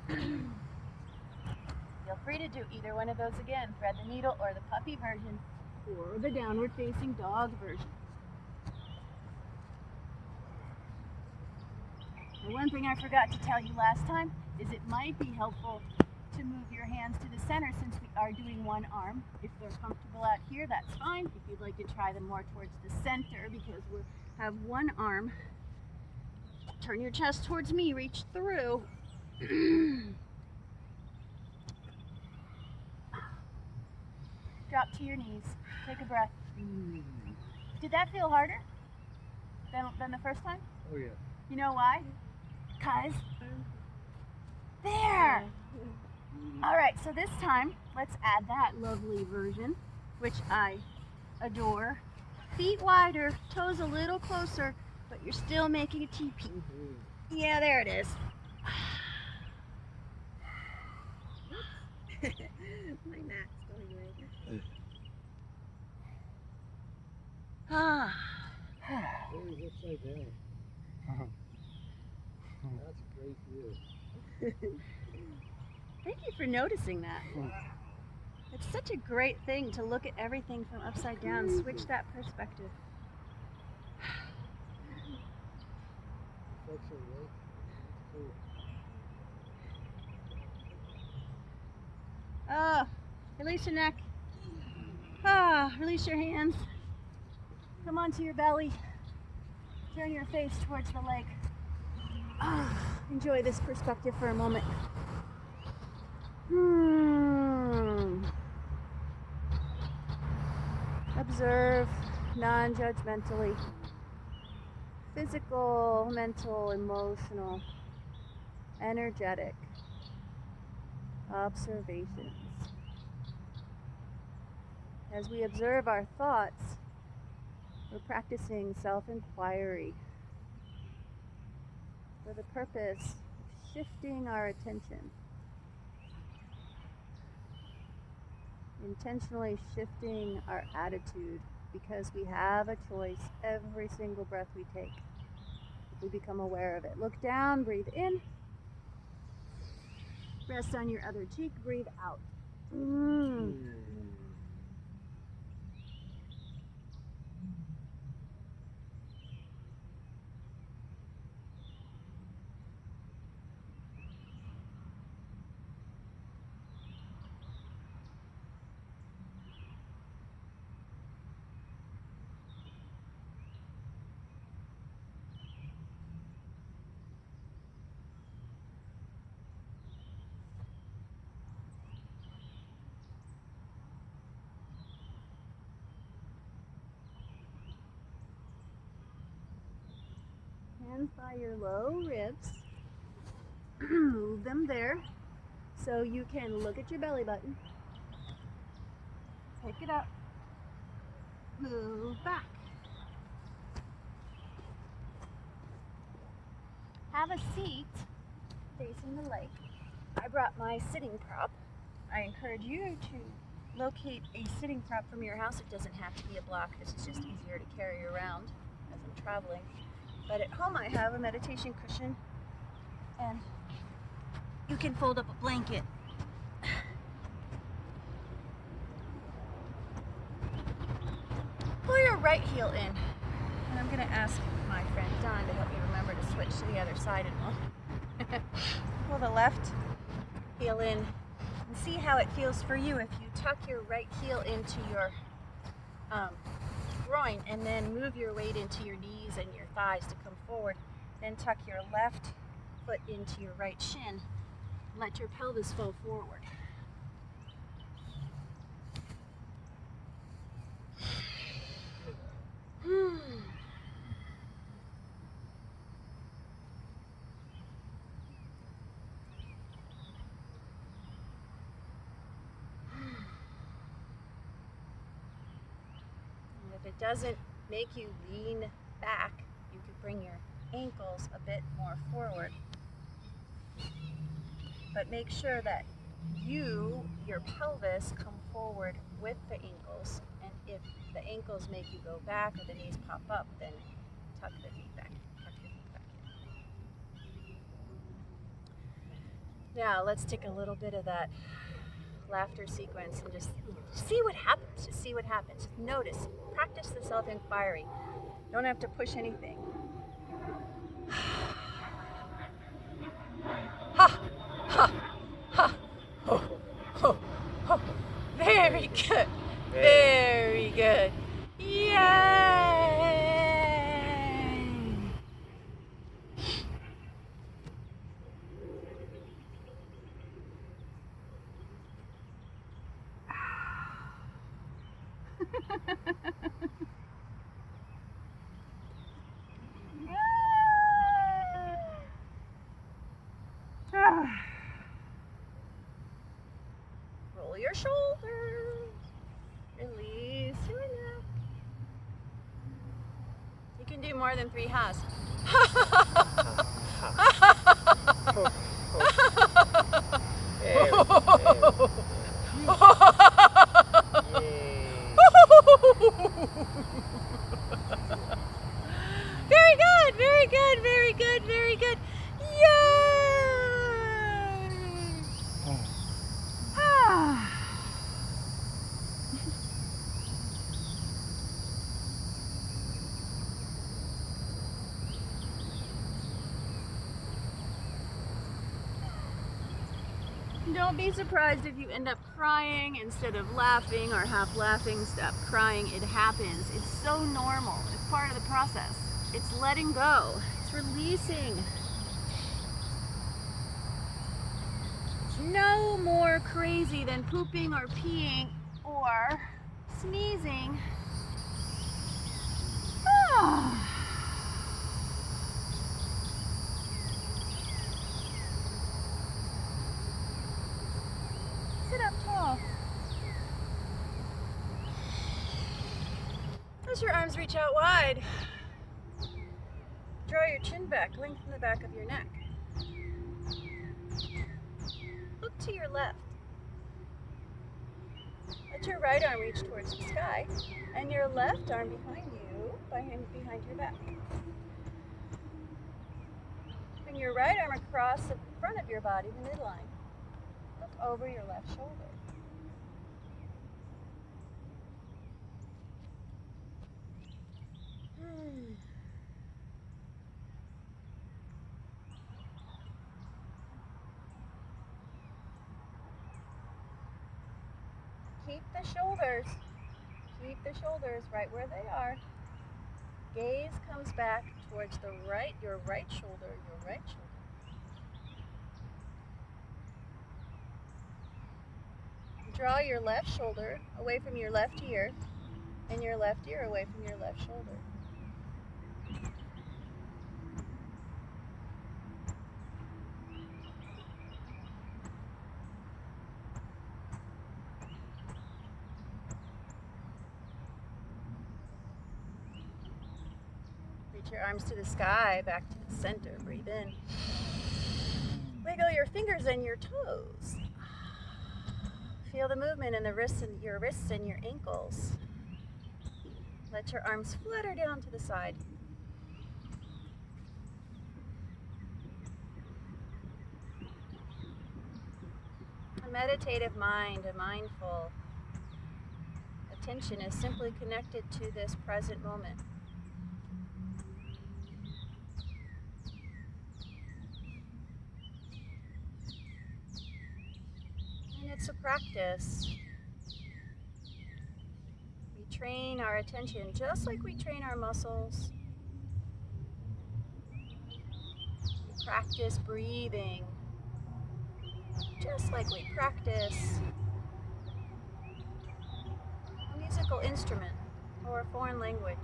Feel free to do either one of those again. Thread the needle or the puppy version or the downward facing dog version. And one thing I forgot to tell you last time is it might be helpful to move your hands to the center since we are doing one arm. If they're comfortable out here, that's fine. If you'd like to try them more towards the center because we have one arm, turn your chest towards me, reach through. Drop to your knees. Take a breath. Did that feel harder than the first time? Oh yeah. You know why? Because there. All right, so this time let's add that lovely version, which I adore. Feet wider, toes a little closer, but you're still making a teepee. Yeah, there it is. My mat's going away. Very upside down. That's a great view. Thank you for noticing that. It's such a great thing to look at everything from upside down, switch that perspective. Reflection, right? Cool. Release your neck. Release your hands. Come onto your belly. Turn your face towards the lake. Enjoy this perspective for a moment. Observe non-judgmentally. Physical, mental, emotional, energetic observations. As we observe our thoughts, we're practicing self-inquiry for the purpose of shifting our attention, intentionally shifting our attitude, because we have a choice every single breath we take if we become aware of it. Look down, breathe in, rest on your other cheek, breathe out. hands by your low ribs. Move them there so you can look at your belly button. Pick it up. Move back. Have a seat facing the lake. I brought my sitting prop. I encourage you to locate a sitting prop from your house. It doesn't have to be a block. This is just easier to carry around as I'm traveling. But at home I have a meditation cushion, and you can fold up a blanket. Pull your right heel in. And I'm going to ask my friend Don to help me remember to switch to the other side in a moment. Pull the left heel in and see how it feels for you if you tuck your right heel into your groin and then move your weight into your knees and your thighs to come forward. Then tuck your left foot into your right shin. Let your pelvis fall forward. If it doesn't make you lean back, you could bring your ankles a bit more forward. But make sure that your pelvis come forward with the ankles. And if the ankles make you go back or the knees pop up, then tuck the feet back. Tuck your feet back in. Now let's take a little bit of that laughter sequence and just see what happens. Just see what happens. Notice. Practice the self-inquiry. Don't have to push anything. Ha! Ha! Ha! Ho! Ho! Ho! Very good. Very good. Yay! Roll your shoulders. Release your neck. You can do more than 3 ha's. Very good, very good, very good, very good. Yay! Don't be surprised if you end up crying instead of laughing, or half laughing, stop crying. It happens. It's so normal. It's part of the process. It's letting go. It's releasing. It's no more crazy than pooping or peeing or sneezing. Sit up tall. As your arms reach out wide, draw your chin back, lengthen the back of your neck. Look to your left. Let your right arm reach towards the sky, and your left arm behind you, behind your back. Bring your right arm across the front of your body, the midline. Look over your left shoulder. Keep the shoulders right where they are. Gaze comes back towards the right, your right shoulder, Draw your left shoulder away from your left ear, and your left ear away from your left shoulder. Reach your arms to the sky, back to the center. Breathe in. Wiggle your fingers and your toes. Feel the movement in the wrists and your ankles. Let your arms flutter down to the side. A meditative mind, a mindful attention is simply connected to this present moment. And it's a practice. We train our attention just like we train our muscles. We practice breathing just like we practice a musical instrument or a foreign language.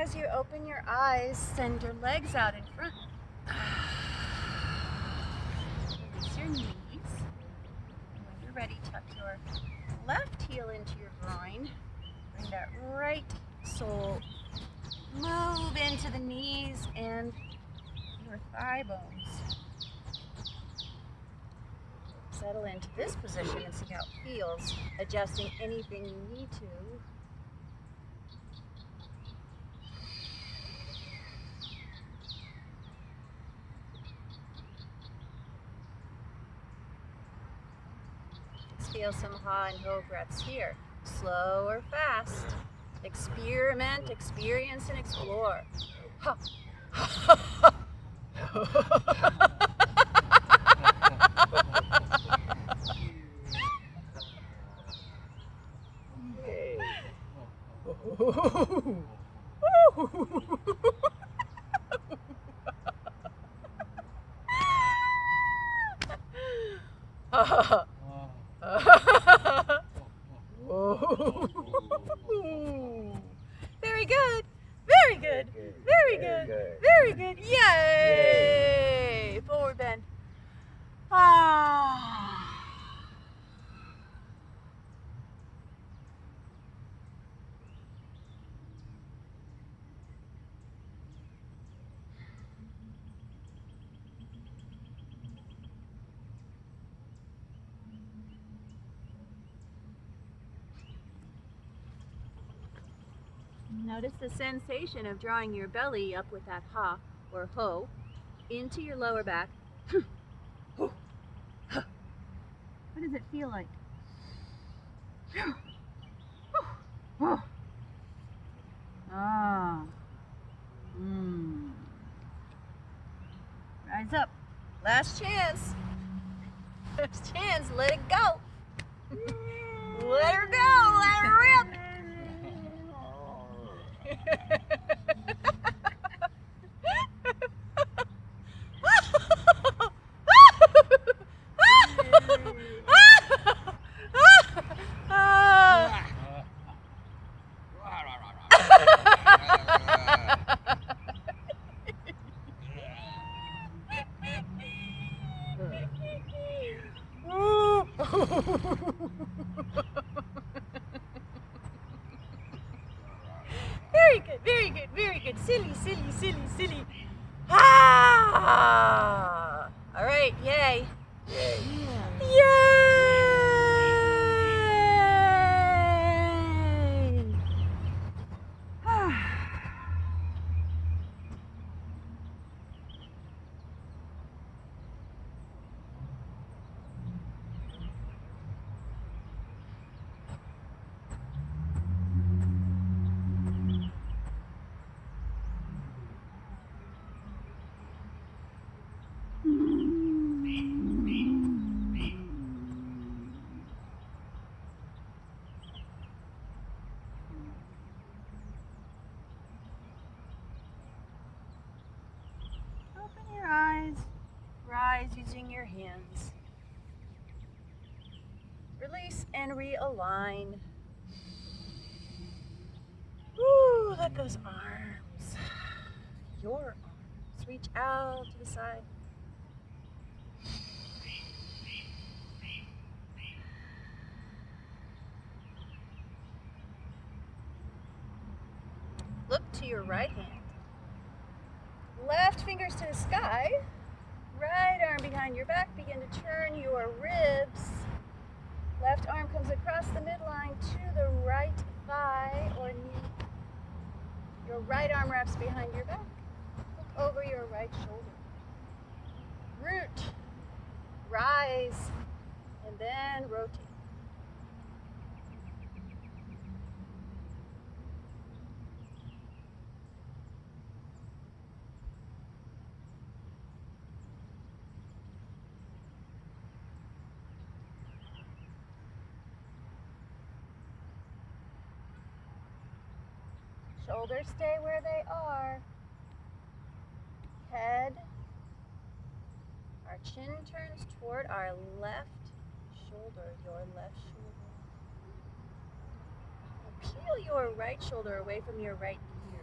As you open your eyes, send your legs out in front. Release your knees. When you're ready, tuck your left heel into your groin. Bring that right sole. Move into the knees and your thigh bones. Settle into this position and see how it feels, adjusting anything you need to. Feel some ha and ho breaths here. Slow or fast. Experiment, experience, and explore. Ha. Very good. Very good. Very good. Very good. Yay! Forward bend. Ah. Notice the sensation of drawing your belly up with that ha or ho into your lower back. What does it feel like? Ah. Rise up. Last chance. Last chance. Let it go. Let her go. Let her rip. Very good, very good, very good. Silly, silly, silly, silly. Ah! All right, yay. Yay. Yay! Open your eyes. Rise using your hands. Release and realign. Woo, let those arms, your arms, reach out to the side. Look to your right hand. Left fingers to the sky. Right arm behind your back. Begin to turn your ribs. Left arm comes across the midline to the right thigh or knee. Your right arm wraps behind your back. Look over your right shoulder. Root. Rise. And then rotate. Shoulders stay where they are. Head. Our chin turns toward our left shoulder, your left shoulder. Peel your right shoulder away from your right ear.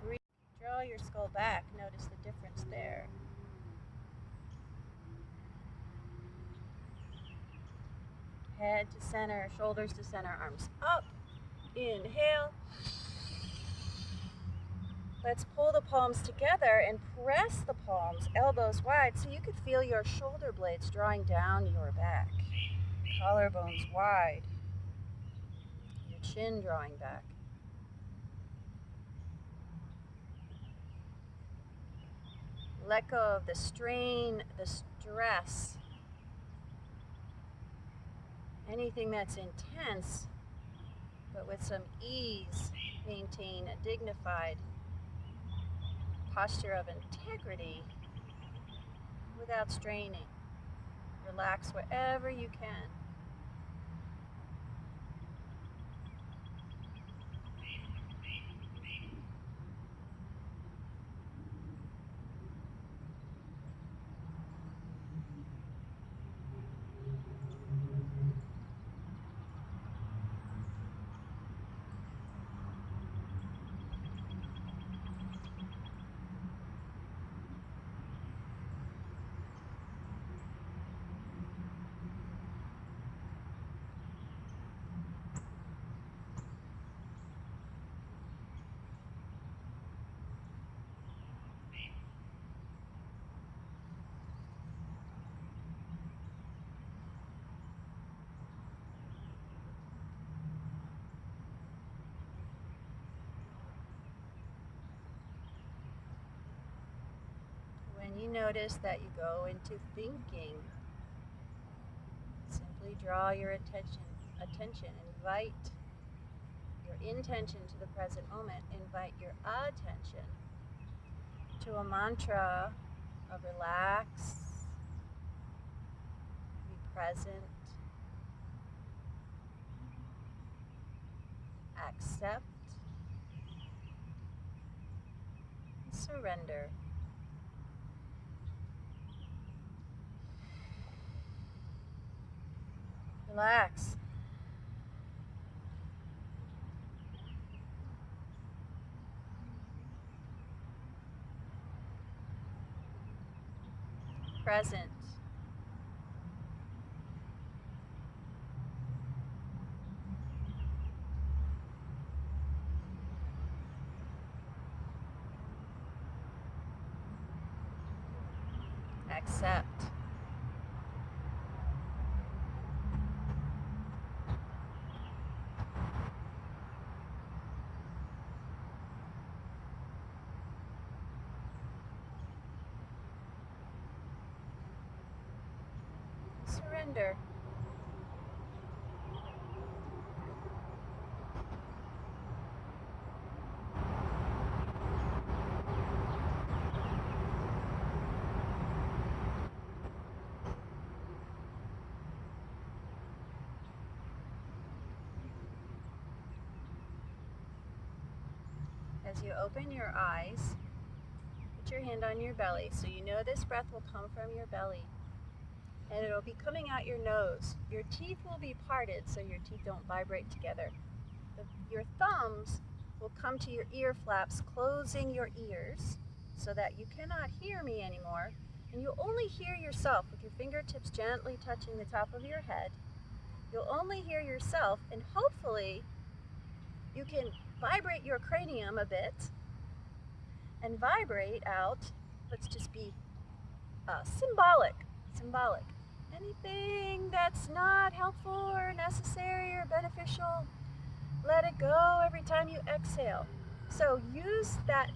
Breathe. Draw your skull back. Notice the difference there. Head to center, shoulders to center, arms up. Inhale. Let's pull the palms together and press the palms, elbows wide, so you could feel your shoulder blades drawing down your back. Collarbones wide. Your chin drawing back. Let go of the strain, the stress. Anything that's intense, but with some ease, maintain a dignified posture of integrity without straining. Relax wherever you can. When you notice that you go into thinking, simply draw your attention, invite your intention to the present moment, invite your attention to a mantra of relax, be present, accept, and surrender. Relax. Present. Accept. Surrender. As you open your eyes, put your hand on your belly so you know this breath will come from your belly. And it'll be coming out your nose. Your teeth will be parted so your teeth don't vibrate together. Your thumbs will come to your ear flaps, closing your ears so that you cannot hear me anymore. And you'll only hear yourself with your fingertips gently touching the top of your head. You'll only hear yourself, and hopefully you can vibrate your cranium a bit and vibrate out. Let's just be symbolic. Anything that's not helpful or necessary or beneficial, let it go every time you exhale. So use that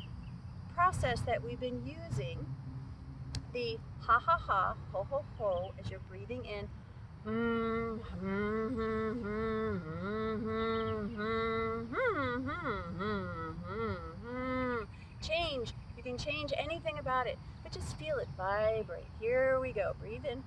process that we've been using, the ha ha ha, ho ho ho, as you're breathing in. Change. You can change anything about it, but just feel it vibrate. Here we go. Breathe in.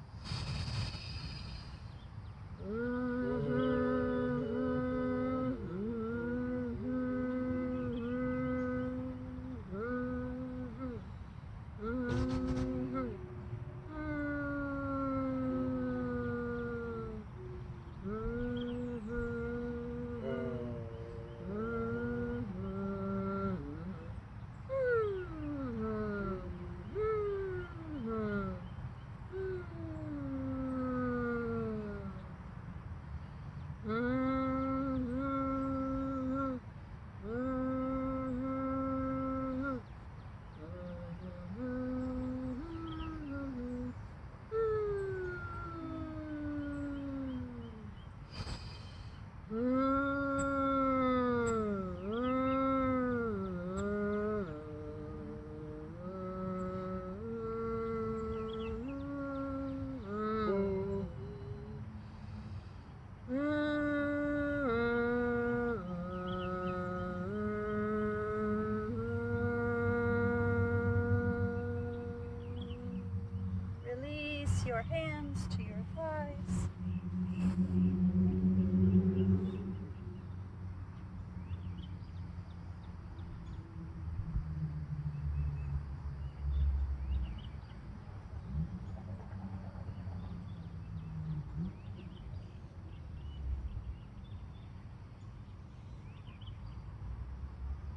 Release your hands to your thighs.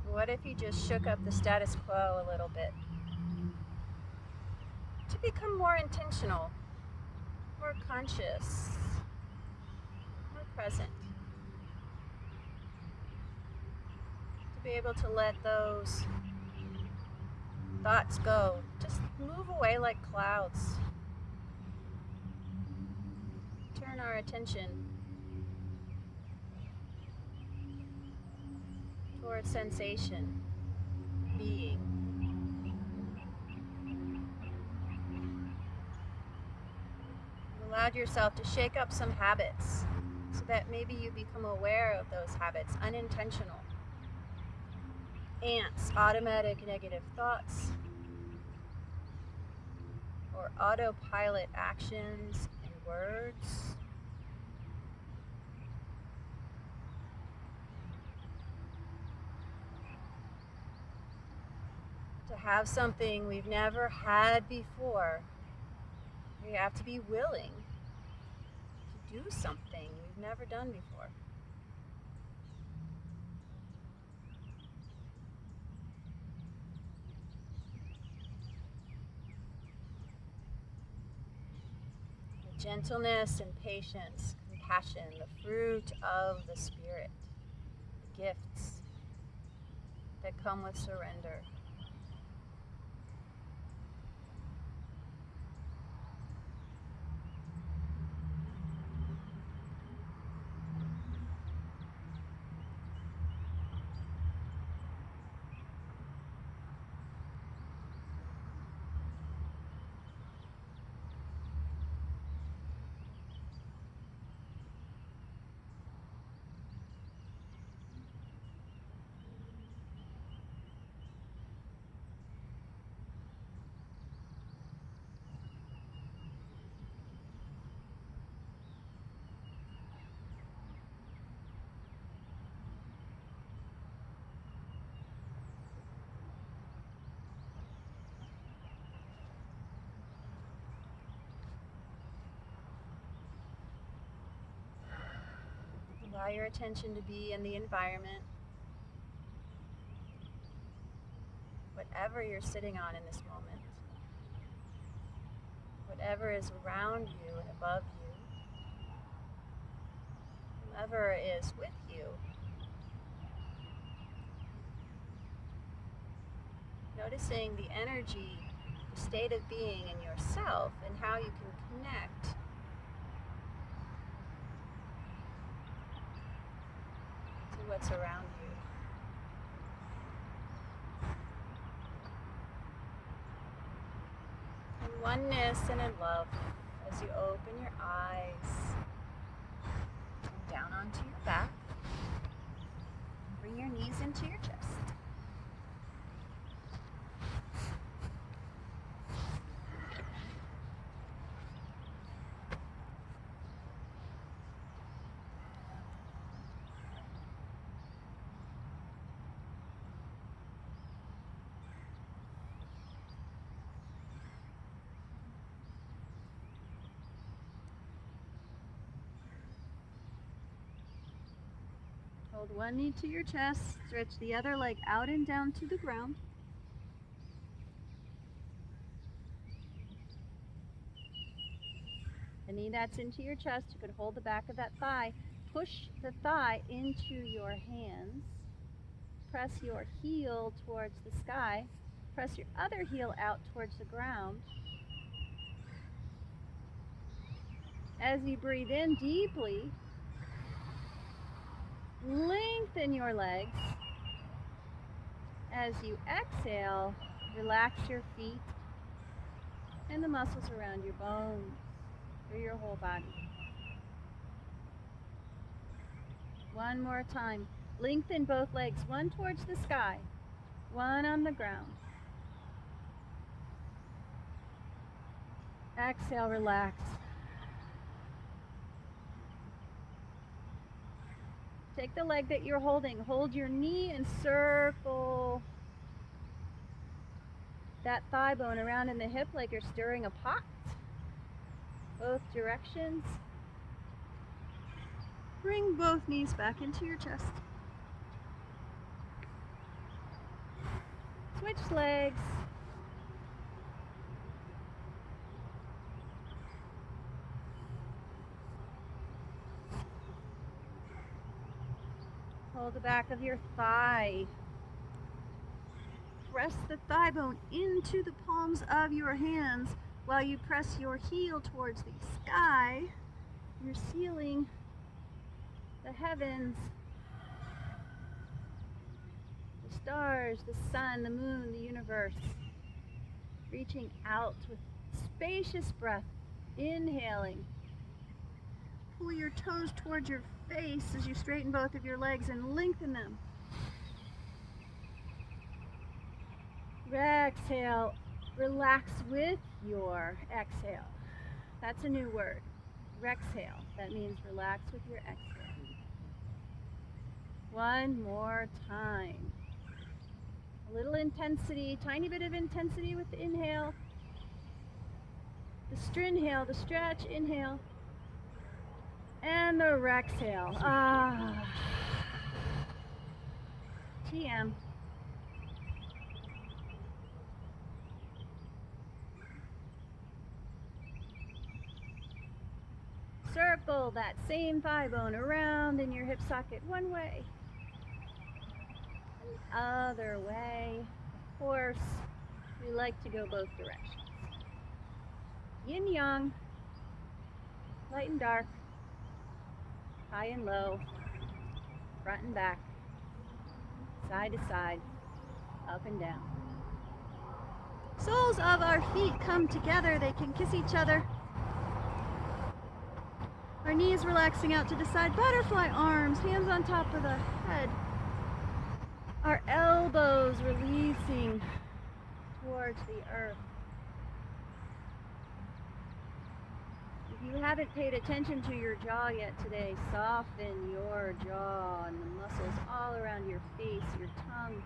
What if you just shook up the status quo a little bit to become more intentional, more conscious, more present, to be able to let those thoughts go, just move away like clouds. Turn our attention towards sensation, being. You allowed yourself to shake up some habits so that maybe you become aware of those habits, unintentional. Ants, automatic negative thoughts, or autopilot actions and words. To have something we've never had before, we have to be willing to do something we've never done before. Gentleness and patience, compassion, the fruit of the Spirit, the gifts that come with surrender. Allow your attention to be in the environment. Whatever you're sitting on in this moment. Whatever is around you and above you. Whoever is with you. Noticing the energy, the state of being in yourself, and how you can connect to what's around you. In oneness and in love, as you open your eyes, and down onto your back, bring your knees into your chest. Hold one knee to your chest, stretch the other leg out and down to the ground. The knee that's into your chest, you can hold the back of that thigh. Push the thigh into your hands. Press your heel towards the sky. Press your other heel out towards the ground. As you breathe in deeply, lengthen your legs. As you exhale, relax your feet and the muscles around your bones through your whole body. One more time. Lengthen both legs, one towards the sky, one on the ground. Exhale, relax. Take the leg that you're holding, hold your knee and circle that thigh bone around in the hip like you're stirring a pot. Both directions. Bring both knees back into your chest. Switch legs. Hold the back of your thigh. Press the thigh bone into the palms of your hands while you press your heel towards the sky. You're sealing the heavens, the stars, the sun, the moon, the universe. Reaching out with spacious breath, inhaling. Pull your toes towards your face as you straighten both of your legs and lengthen them. Exhale, relax with your exhale. That's a new word. Rexhale. That means relax with your exhale. One more time. A little intensity, tiny bit of intensity with the inhale. The strinhale, the stretch, inhale. And the rexhale. TM. Circle that same thigh bone around in your hip socket one way. Other way. Of course, we like to go both directions. Yin yang, light and dark, high and low, front and back, side to side, up and down. Soles of our feet come together, they can kiss each other. Our knees relaxing out to the side, butterfly arms, hands on top of the head. Our elbows releasing towards the earth. If you haven't paid attention to your jaw yet today, soften your jaw and the muscles all around your face, your tongue.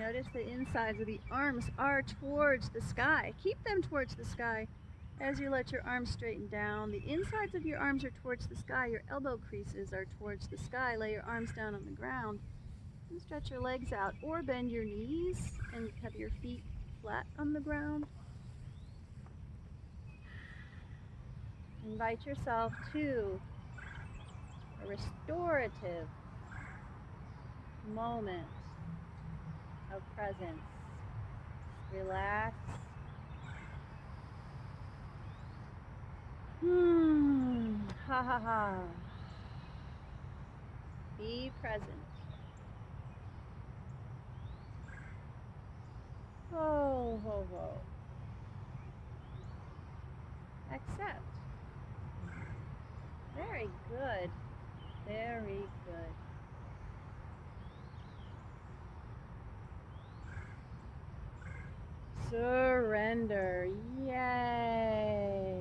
Notice the insides of the arms are towards the sky. Keep them towards the sky as you let your arms straighten down. The insides of your arms are towards the sky. Your elbow creases are towards the sky. Lay your arms down on the ground and stretch your legs out, or bend your knees and have your feet flat on the ground. Invite yourself to a restorative moment of presence. Relax. Ha ha ha. Be present. Ho ho ho. Accept. Very good. Very good. Surrender. Yay.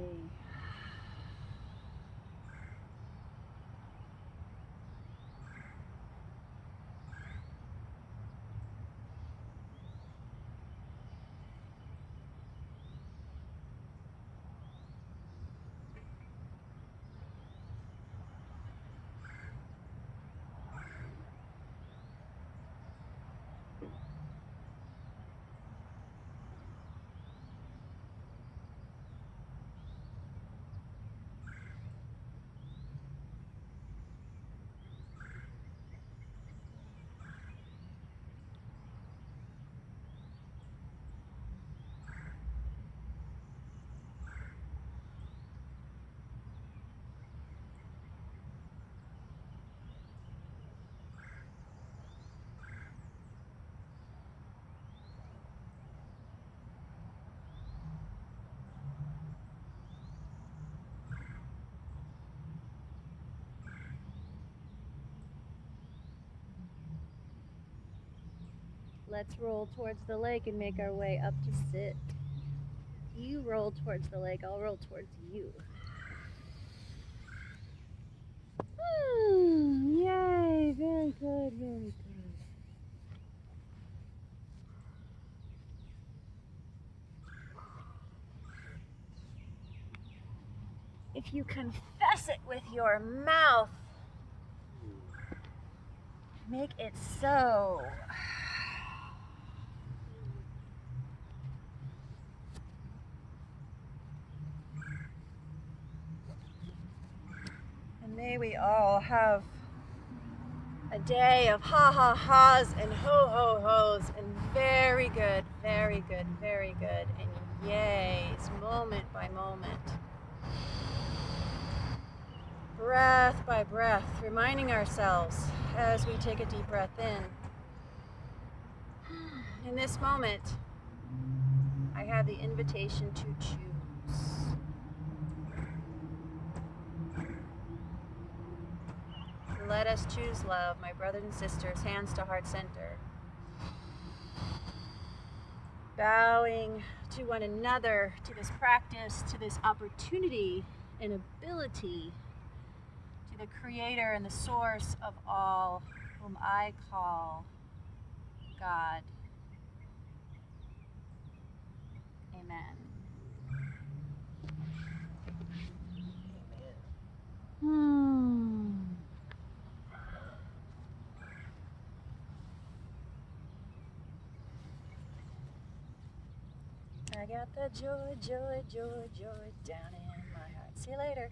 Let's roll towards the lake and make our way up to sit. You roll towards the lake, I'll roll towards you. Yay, very good, very good. If you confess it with your mouth, make it so. And may we all have a day of ha-ha-has and ho-ho-hos and very good, very good, very good, and yays, moment by moment. Breath by breath, reminding ourselves as we take a deep breath in this moment, I have the invitation to choose. Let us choose love, my brothers and sisters, hands to heart center. Bowing to one another, to this practice, to this opportunity and ability, to the creator and the source of all, whom I call God. Amen. I got the joy, joy, joy, joy down in my heart. See you later.